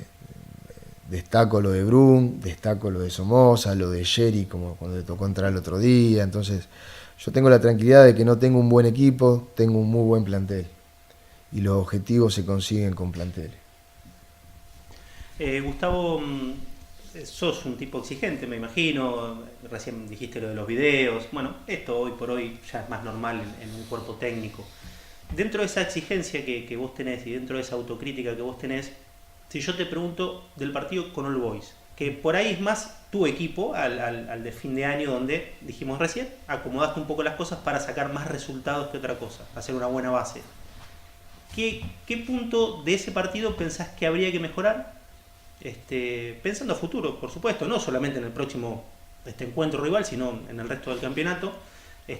destaco lo de Brun, destaco lo de Somoza, lo de Sherry, como cuando le tocó entrar el otro día. Entonces yo tengo la tranquilidad de que no tengo un buen equipo, tengo un muy buen plantel y los objetivos se consiguen con planteles. Gustavo, sos un tipo exigente, me imagino, recién dijiste lo de los videos, bueno, esto hoy por hoy ya es más normal en un cuerpo técnico. Dentro de esa exigencia que vos tenés y dentro de esa autocrítica que vos tenés, si yo te pregunto del partido con All Boys, que por ahí es más tu equipo al de fin de año, donde dijimos recién, acomodaste un poco las cosas para sacar más resultados que otra cosa, hacer una buena base. ¿Qué punto de ese partido pensás que habría que mejorar? Pensando a futuro, por supuesto, no solamente en el próximo encuentro rival, sino en el resto del campeonato,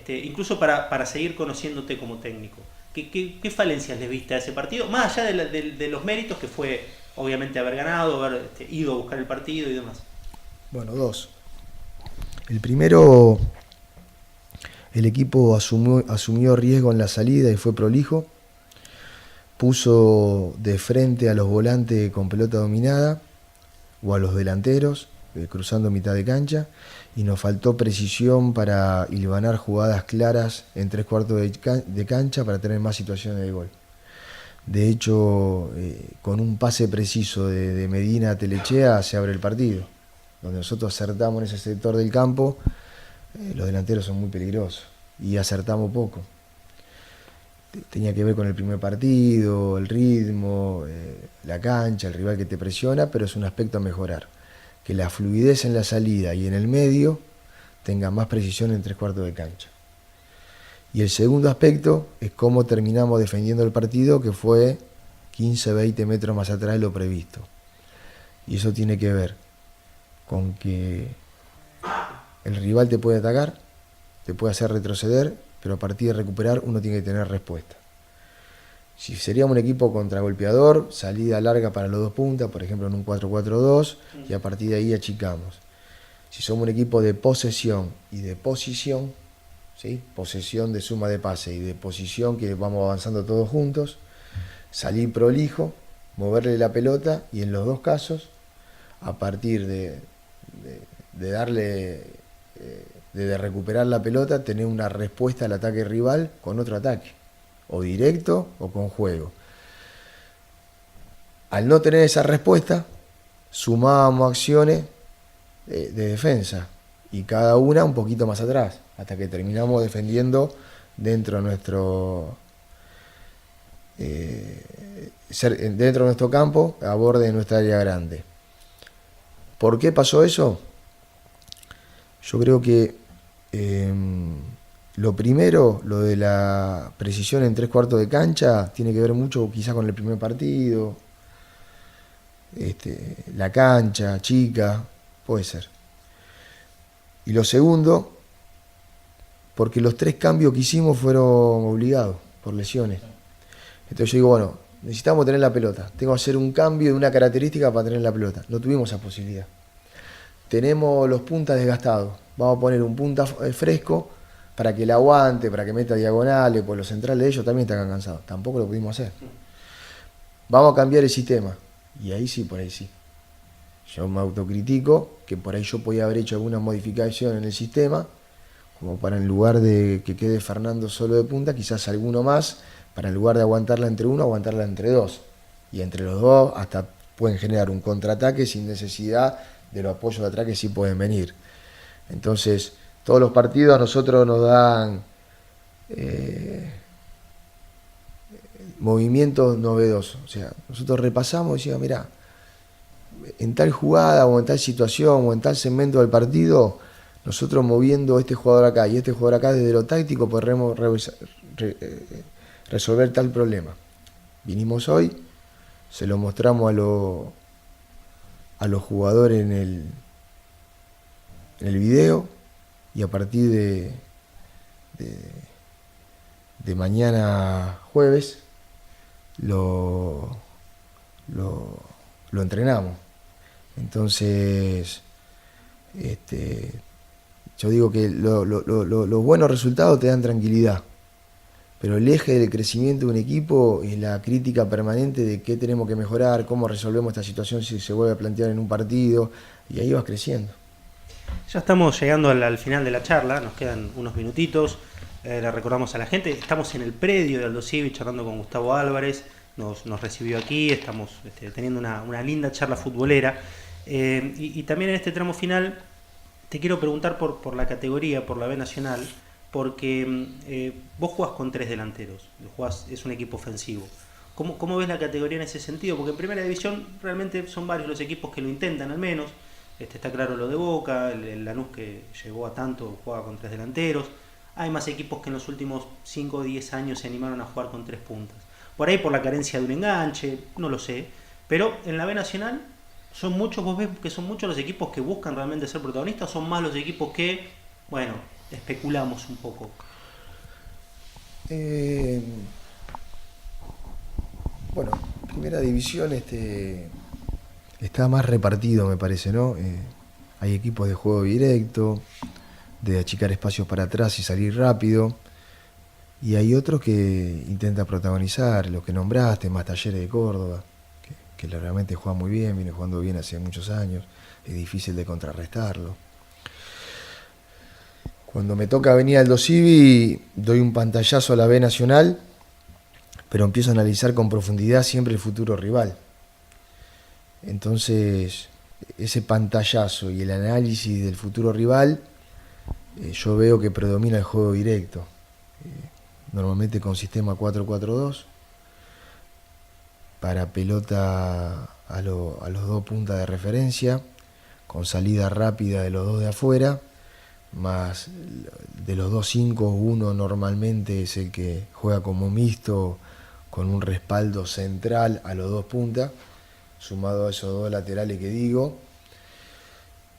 incluso para seguir conociéndote como técnico. ¿Qué falencias le viste a ese partido? Más allá de los méritos que fue, obviamente, haber ganado, haber ido a buscar el partido y demás. Bueno, 2. El primero, el equipo asumió riesgo en la salida y fue prolijo. Puso de frente a los volantes con pelota dominada o a los delanteros, cruzando mitad de cancha, y nos faltó precisión para hilvanar jugadas claras en 3/4 de cancha para tener más situaciones de gol. De hecho, con un pase preciso de Medina a Telechea se abre el partido. Donde nosotros acertamos en ese sector del campo, los delanteros son muy peligrosos y acertamos poco. Tenía que ver con el primer partido, el ritmo, la cancha, el rival que te presiona, pero es un aspecto a mejorar. Que la fluidez en la salida y en el medio tenga más precisión en 3/4 de cancha. Y el segundo aspecto es cómo terminamos defendiendo el partido, que fue 15-20 metros más atrás de lo previsto. Y eso tiene que ver con que el rival te puede atacar, te puede hacer retroceder, pero a partir de recuperar uno tiene que tener respuesta. Si seríamos un equipo contragolpeador, salida larga para los dos puntas, por ejemplo en un 4-4-2, y a partir de ahí achicamos. Si somos un equipo de posesión y de posición, ¿sí? Posesión de suma de pase y de posición que vamos avanzando todos juntos, salir prolijo, moverle la pelota y en los dos casos, a partir de recuperar la pelota, tener una respuesta al ataque rival con otro ataque, o directo o con juego. Al no tener esa respuesta, sumábamos acciones de defensa, y cada una un poquito más atrás, hasta que terminamos defendiendo dentro de nuestro campo, a borde de nuestra área grande. ¿Por qué pasó eso? Yo creo que lo primero, lo de la precisión en 3/4 de cancha, tiene que ver mucho quizá con el primer partido, la cancha chica, puede ser. Y lo segundo, porque los 3 cambios que hicimos fueron obligados por lesiones. Entonces yo digo, bueno, necesitamos tener la pelota, tengo que hacer un cambio de una característica para tener la pelota. No tuvimos esa posibilidad. Tenemos los puntas desgastados, vamos a poner un punta fresco para que la aguante, para que meta diagonales, pues los centrales de ellos también están cansados. Tampoco lo pudimos hacer. Vamos a cambiar el sistema. Y ahí sí, por ahí sí. Yo me autocritico que por ahí yo podía haber hecho alguna modificación en el sistema, como para en lugar de que quede Fernando solo de punta, quizás alguno más, para en lugar de aguantarla entre uno, aguantarla entre dos. Y entre los dos hasta pueden generar un contraataque sin necesidad de los apoyos de atrás que sí pueden venir. Entonces, todos los partidos a nosotros nos dan movimientos novedosos. O sea, nosotros repasamos y decimos, mirá, en tal jugada o en tal situación o en tal segmento del partido, nosotros moviendo este jugador acá y este jugador acá desde lo táctico podremos resolver tal problema. Vinimos hoy, se lo mostramos a los jugadores en el video, y a partir de mañana jueves lo entrenamos. Entonces, yo digo que los buenos resultados te dan tranquilidad, pero el eje del crecimiento de un equipo es la crítica permanente de qué tenemos que mejorar, cómo resolvemos esta situación si se vuelve a plantear en un partido, y ahí vas creciendo. Ya estamos llegando al final de la charla, nos quedan unos minutitos. Le recordamos a la gente, estamos en el predio de Aldo Civi charlando con Gustavo Álvarez, nos recibió aquí, estamos teniendo una linda charla futbolera. Y también en este tramo final te quiero preguntar por la categoría, por la B Nacional, porque vos jugás con 3 delanteros, es un equipo ofensivo. ¿Cómo ves la categoría en ese sentido? Porque en Primera División realmente son varios los equipos que lo intentan al menos. Está claro lo de Boca, el Lanús que llegó a tanto, juega con 3 delanteros. Hay más equipos que en los últimos 5 o 10 años se animaron a jugar con 3 puntas. Por ahí por la carencia de un enganche, no lo sé. Pero en la B Nacional, ¿son muchos, vos ves que son muchos los equipos que buscan realmente ser protagonistas? ¿O son más los equipos que, bueno, especulamos un poco? Bueno, Primera División está más repartido, me parece, ¿no? Hay equipos de juego directo, de achicar espacios para atrás y salir rápido, y hay otros que intentan protagonizar, los que nombraste, más Talleres de Córdoba, que realmente juega muy bien, viene jugando bien hace muchos años. es difícil de contrarrestarlo. Cuando me toca venir al Dosivi, doy un pantallazo a la B Nacional, pero empiezo a analizar con profundidad siempre el futuro rival. Entonces, ese pantallazo y el análisis del futuro rival, yo veo que predomina el juego directo. Normalmente con sistema 4-4-2, para pelota a los dos puntas de referencia, con salida rápida de los dos de afuera, más de los dos 5, uno normalmente es el que juega como mixto, con un respaldo central a los dos puntas, sumado a esos dos laterales que digo,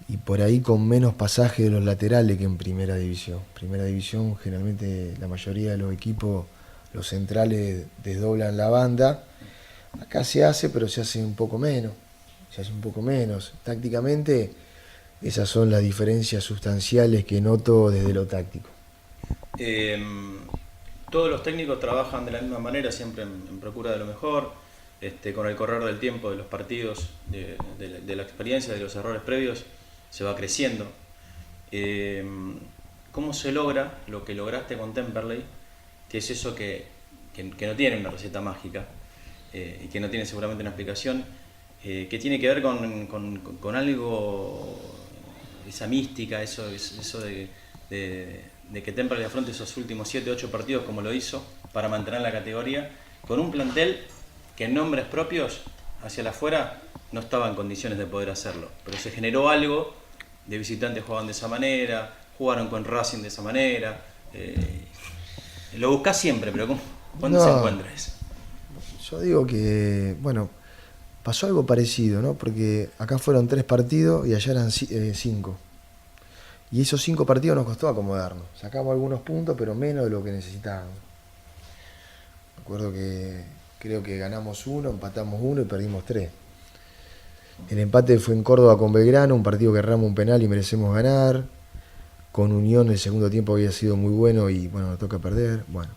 y por ahí con menos pasaje de los laterales que en primera división. Primera división generalmente la mayoría de los equipos, los centrales desdoblan la banda. Acá se hace, pero se hace un poco menos. Tácticamente, esas son las diferencias sustanciales que noto desde lo táctico. Todos los técnicos trabajan de la misma manera, siempre en procura de lo mejor. Con el correr del tiempo, de los partidos, de la experiencia, de los errores previos, se va creciendo. ¿Cómo se logra lo que lograste con Temperley? Que es eso que no tiene una receta mágica y que no tiene seguramente una explicación, que tiene que ver con algo, esa mística, eso de que Temperley afronte esos últimos 7-8 partidos como lo hizo para mantener la categoría, con un plantel que en nombres propios hacia el afuera no estaba en condiciones de poder hacerlo, pero se generó algo, de visitantes jugaban de esa manera, jugaron con Racing de esa manera, lo buscás siempre, pero ¿cuándo se encuentra eso? Yo digo que, bueno, pasó algo parecido, ¿no? Porque acá fueron 3 partidos y allá eran 5. Y esos 5 partidos nos costó acomodarnos. Sacamos algunos puntos, pero menos de lo que necesitábamos. Me acuerdo que creo que ganamos 1, empatamos 1 y perdimos 3. El empate fue en Córdoba con Belgrano, un partido que erramos un penal y merecemos ganar. Con Unión el segundo tiempo había sido muy bueno y bueno, nos toca perder. Bueno,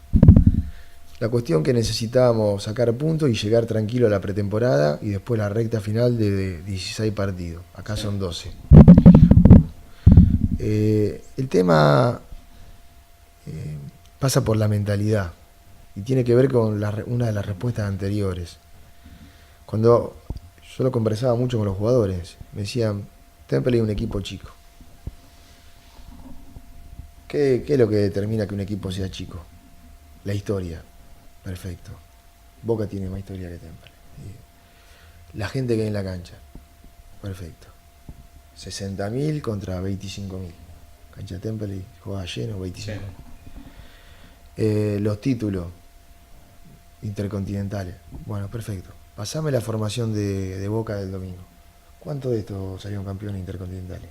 la cuestión que necesitábamos sacar puntos y llegar tranquilo a la pretemporada y después la recta final de 16 partidos. Acá son 12. El tema pasa por la mentalidad y tiene que ver con una de las respuestas anteriores. Cuando yo lo conversaba mucho con los jugadores, me decían, Temperley es un equipo chico. ¿Qué es lo que determina que un equipo sea chico? La historia. Perfecto. Boca tiene más historia que Temperley. La gente que hay en la cancha. Perfecto. 60.000 contra 25.000. Cancha Temperley juega lleno, 25.000. Los títulos intercontinentales. Bueno, perfecto. Pasame la formación de Boca del domingo. ¿Cuántos de estos salieron campeones intercontinentales?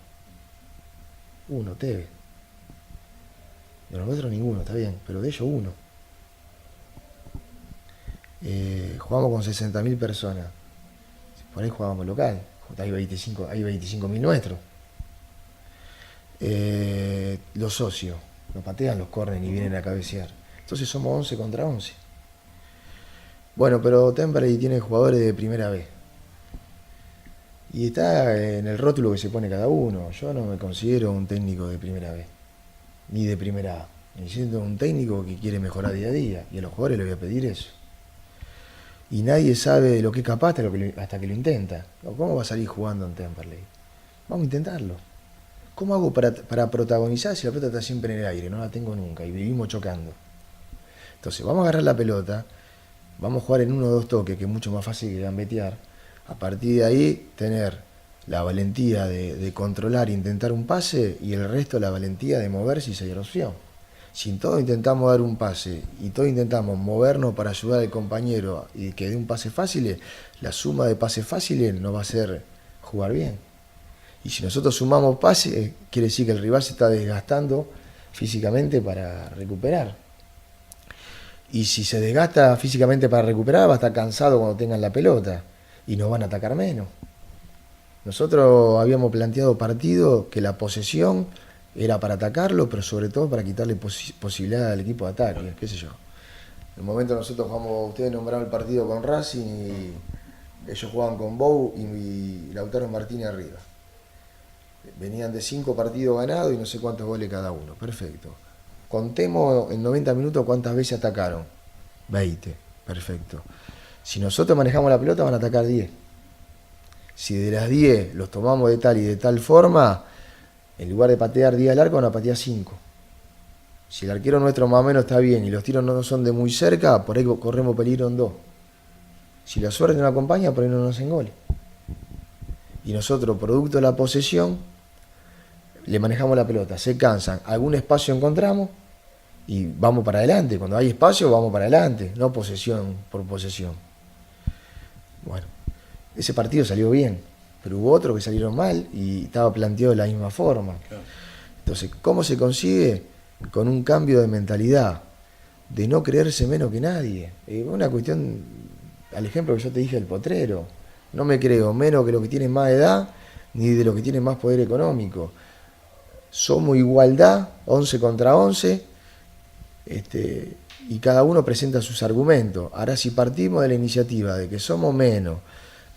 1, Tevez. De los nuestros ninguno, está bien, pero de ellos 1. Jugamos con 60.000 personas. Por ahí jugábamos local. Hay 25.000 nuestros. Los socios nos patean los córneres y vienen a cabecear. Entonces somos 11 contra 11. Bueno, pero Temperley tiene jugadores de primera B. Y está en el rótulo que se pone cada uno. Yo no me considero un técnico de primera B, ni de primera A. Me siento un técnico que quiere mejorar día a día. Y a los jugadores les voy a pedir eso. Y nadie sabe de lo que es capaz hasta que lo intenta. ¿Cómo va a salir jugando en Temperley? Vamos a intentarlo. ¿Cómo hago para protagonizar si la pelota está siempre en el aire? No la tengo nunca y vivimos chocando. Entonces, vamos a agarrar la pelota, vamos a jugar en 1 o 2 toques, que es mucho más fácil que gambetear. A partir de ahí, tener la valentía de controlar e intentar un pase y el resto la valentía de moverse y seguir opción. Si todos intentamos dar un pase y todos intentamos movernos para ayudar al compañero y que dé un pase fácil, la suma de pases fáciles no va a ser jugar bien. Y si nosotros sumamos pases, quiere decir que el rival se está desgastando físicamente para recuperar. Y si se desgasta físicamente para recuperar, va a estar cansado cuando tengan la pelota y nos van a atacar menos. Nosotros habíamos planteado partido que la posesión era para atacarlo, pero sobre todo para quitarle posibilidad al equipo de ataque, qué sé yo. En el momento nosotros jugamos, ustedes nombraron el partido con Racing y ellos jugaban con Bou y Lautaro Martínez arriba. Venían de 5 partidos ganados y no sé cuántos goles cada uno. Perfecto. Contemos en 90 minutos cuántas veces atacaron. 20. Perfecto. Si nosotros manejamos la pelota van a atacar 10. Si de las 10 los tomamos de tal y de tal forma, en lugar de patear 10 al arco van a patear 5. Si el arquero nuestro más o menos está bien y los tiros no son de muy cerca, por ahí corremos peligro en 2. Si la suerte no acompaña, por ahí no nos hacen goles. Y nosotros, producto de la posesión, le manejamos la pelota, se cansan, algún espacio encontramos y vamos para adelante. Cuando hay espacio, vamos para adelante, no posesión por posesión. Bueno, ese partido salió bien, pero hubo otros que salieron mal y estaba planteado de la misma forma. Claro. Entonces, ¿cómo se consigue? Con un cambio de mentalidad, de no creerse menos que nadie. Una cuestión, al ejemplo que yo te dije del potrero, no me creo menos que los que tienen más edad, ni de los que tienen más poder económico. Somos igualdad, 11 contra 11, y cada uno presenta sus argumentos. Ahora, si partimos de la iniciativa de que somos menos,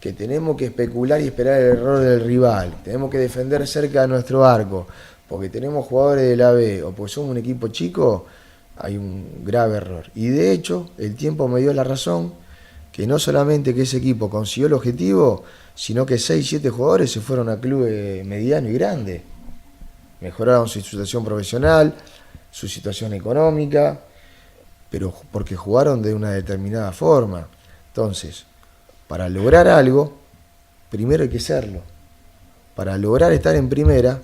que tenemos que especular y esperar el error del rival, tenemos que defender cerca de nuestro arco, porque tenemos jugadores de la B o porque somos un equipo chico, hay un grave error. Y de hecho, el tiempo me dio la razón, que no solamente que ese equipo consiguió el objetivo, sino que 6-7 jugadores se fueron a clubes mediano y grande. Mejoraron su situación profesional, su situación económica, pero porque jugaron de una determinada forma. Entonces, para lograr algo, primero hay que serlo. Para lograr estar en primera,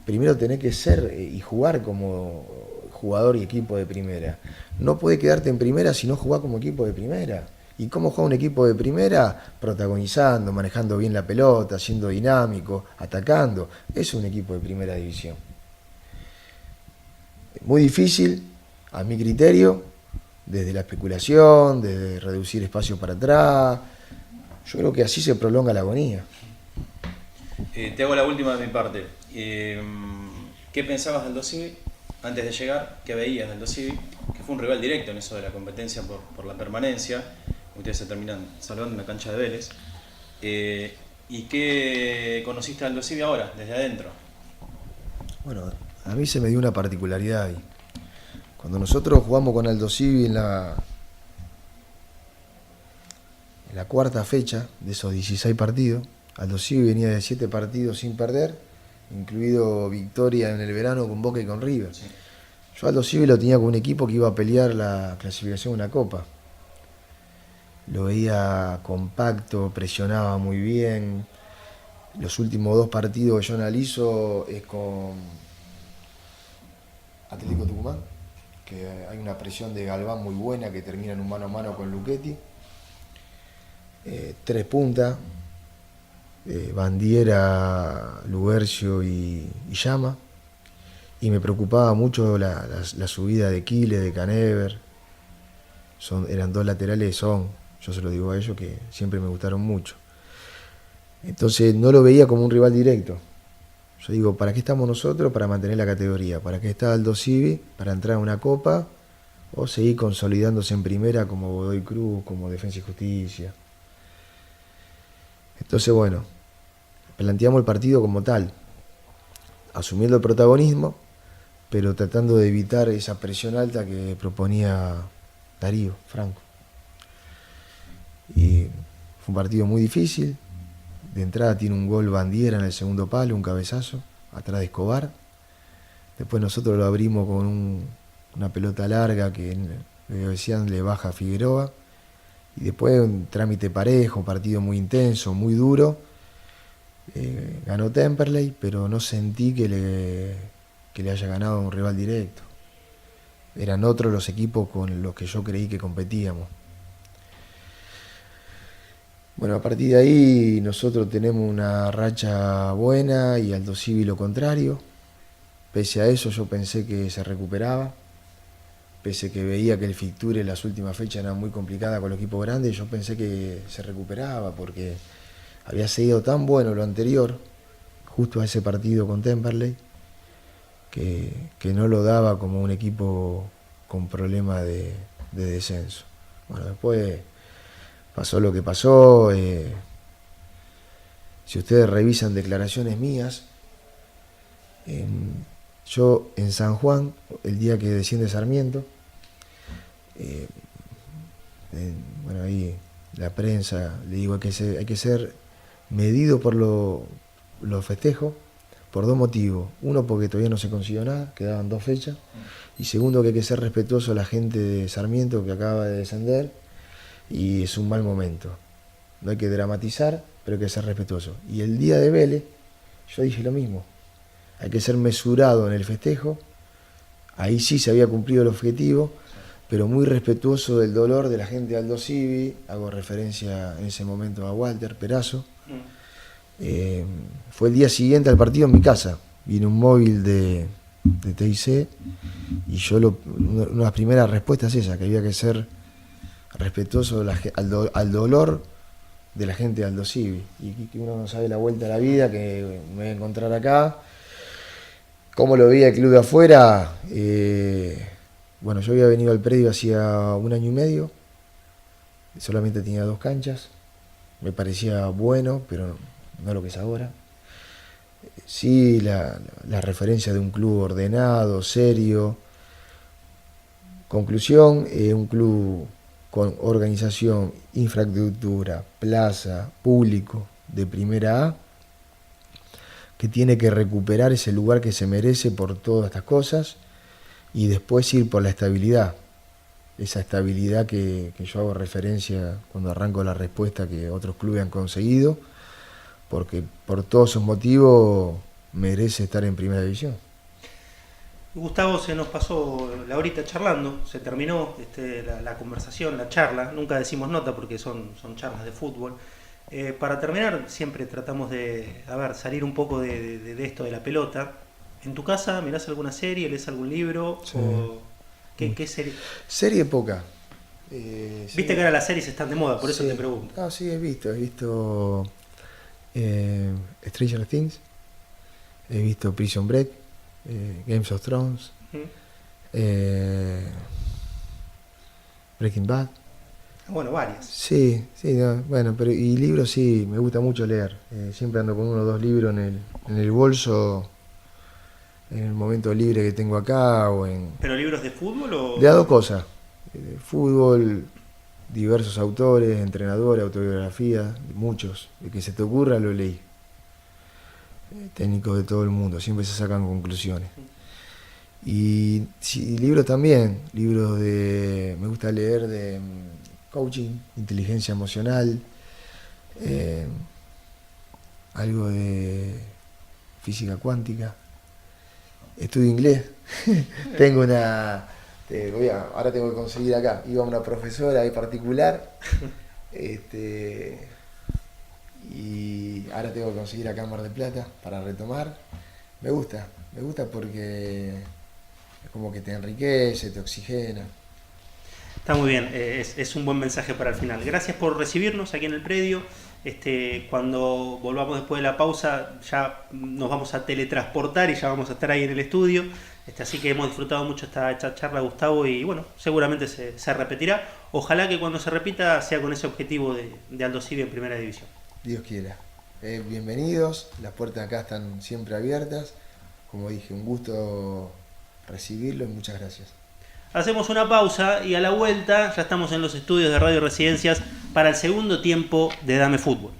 primero tenés que ser y jugar como jugador y equipo de primera. No podés quedarte en primera si no jugás como equipo de primera. ¿Y cómo juega un equipo de primera? Protagonizando, manejando bien la pelota, siendo dinámico, atacando. Es un equipo de primera división. Muy difícil, a mi criterio, desde la especulación, desde reducir espacio para atrás. Yo creo que así se prolonga la agonía. Te hago la última de mi parte. ¿Qué pensabas del Aldo Civi antes de llegar? ¿Qué veías del Aldo Civi? Que fue un rival directo en eso de la competencia por la permanencia. Ustedes se terminan salvando en la cancha de Vélez. ¿Y qué conociste al Aldo Civi ahora, desde adentro? Bueno, a mí se me dio una particularidad ahí. Cuando nosotros jugamos con Aldo Civi en la cuarta fecha de esos 16 partidos, Aldo Civi venía de 7 partidos sin perder, incluido victoria en el verano con Boca y con River. Sí. Yo Aldo Civi lo tenía con un equipo que iba a pelear la clasificación de una copa. Lo veía compacto, presionaba muy bien. Los últimos 2 partidos que yo analizo es con Atlético Tucumán, que hay una presión de Galván muy buena que termina en un mano a mano con Luchetti. 3 puntas, Bandiera, Lugercio y Llama. Y me preocupaba mucho la subida de Quiles, de Canever. Eran 2 laterales, yo se lo digo a ellos, que siempre me gustaron mucho. Entonces no lo veía como un rival directo. Yo digo, ¿para qué estamos nosotros? Para mantener la categoría. ¿Para qué está Aldo Civi? Para entrar a una copa o seguir consolidándose en primera como Godoy Cruz, como Defensa y Justicia. Entonces, bueno, planteamos el partido como tal, asumiendo el protagonismo, pero tratando de evitar esa presión alta que proponía Darío Franco. Y fue un partido muy difícil. De entrada tiene un gol Bandiera en el segundo palo, un cabezazo, atrás de Escobar. Después nosotros lo abrimos con una pelota larga que decían le baja a Figueroa. Y después un trámite parejo, un partido muy intenso, muy duro. Ganó Temperley, pero no sentí que le haya ganado a un rival directo. Eran otros los equipos con los que yo creí que competíamos. Bueno, a partir de ahí nosotros tenemos una racha buena y Aldo Civi lo contrario. Pese a eso yo pensé que se recuperaba. Pese a que veía que el fixture en las últimas fechas era muy complicada con los equipos grandes, yo pensé que se recuperaba porque había seguido tan bueno lo anterior, justo a ese partido con Temperley, que no lo daba como un equipo con problemas de descenso. Bueno, después pasó lo que pasó. Si ustedes revisan declaraciones mías, Yo en San Juan, el día que desciende Sarmiento, bueno, ahí la prensa, le digo, hay que ser medido por los festejos, por dos motivos. Uno, porque todavía no se consiguió nada, quedaban 2 fechas. Y segundo, que hay que ser respetuoso a la gente de Sarmiento que acaba de descender y es un mal momento. No hay que dramatizar, pero hay que ser respetuoso. Y el día de Vélez, yo dije lo mismo. Hay que ser mesurado en el festejo. Ahí sí se había cumplido el objetivo, pero muy respetuoso del dolor de la gente de Aldo Civi. Hago referencia en ese momento a Walter Perazo. Fue el día siguiente al partido en mi casa. Vine un móvil de TIC y yo una de las primeras respuestas es esa, que había que ser respetuoso al dolor de la gente de Aldo Civi, y que uno no sabe la vuelta a la vida que me voy a encontrar acá. ¿Cómo lo veía el club de afuera? Bueno, yo había venido al predio hacía 1 año y medio, solamente tenía 2 canchas, me parecía bueno, pero no lo que es ahora. Sí, la referencia de un club ordenado, serio. Conclusión, un club con organización, infraestructura, plaza, público de primera A, que tiene que recuperar ese lugar que se merece por todas estas cosas y después ir por la estabilidad. Esa estabilidad que yo hago referencia cuando arranco la respuesta que otros clubes han conseguido, porque por todos esos motivos merece estar en primera división. Gustavo, se nos pasó la horita charlando, se terminó la conversación, la charla, nunca decimos nota porque son charlas de fútbol. Para terminar, siempre tratamos de salir un poco de esto de la pelota. ¿En tu casa mirás alguna serie, lees algún libro? Sí. ¿Qué serie? Serie poca. Viste que ahora las series están de moda, por eso te pregunto. Ah, sí, he visto Stranger Things, he visto Prison Break, Games of Thrones, Breaking Bad. Bueno, varias. Sí, no, bueno, pero y libros sí, me gusta mucho leer. Siempre ando con 1 o 2 libros en el bolso, en el momento libre que tengo acá o en... ¿Pero libros de fútbol o...? De las 2 cosas. Fútbol, diversos autores, entrenadores, autobiografías, muchos. El que se te ocurra lo leí. Técnicos de todo el mundo, siempre se sacan conclusiones. Y sí, libros también, me gusta leer de coaching, inteligencia emocional, algo de física cuántica. Estudio inglés. Tengo ahora tengo que conseguir acá. Iba una profesora ahí particular. Y ahora tengo que conseguir acá en Mar del Plata para retomar. Me gusta porque es como que te enriquece, te oxigena. Está muy bien, es un buen mensaje para el final. Gracias por recibirnos aquí en el predio. Cuando volvamos después de la pausa ya nos vamos a teletransportar y ya vamos a estar ahí en el estudio. Así que hemos disfrutado mucho esta charla, Gustavo, y bueno, seguramente se repetirá. Ojalá que cuando se repita sea con ese objetivo de Aldo Civi en primera división. Dios quiera. Bienvenidos, las puertas acá están siempre abiertas. Como dije, un gusto recibirlo y muchas gracias. Hacemos una pausa y a la vuelta ya estamos en los estudios de Radio Residencias para el segundo tiempo de Dame Fútbol.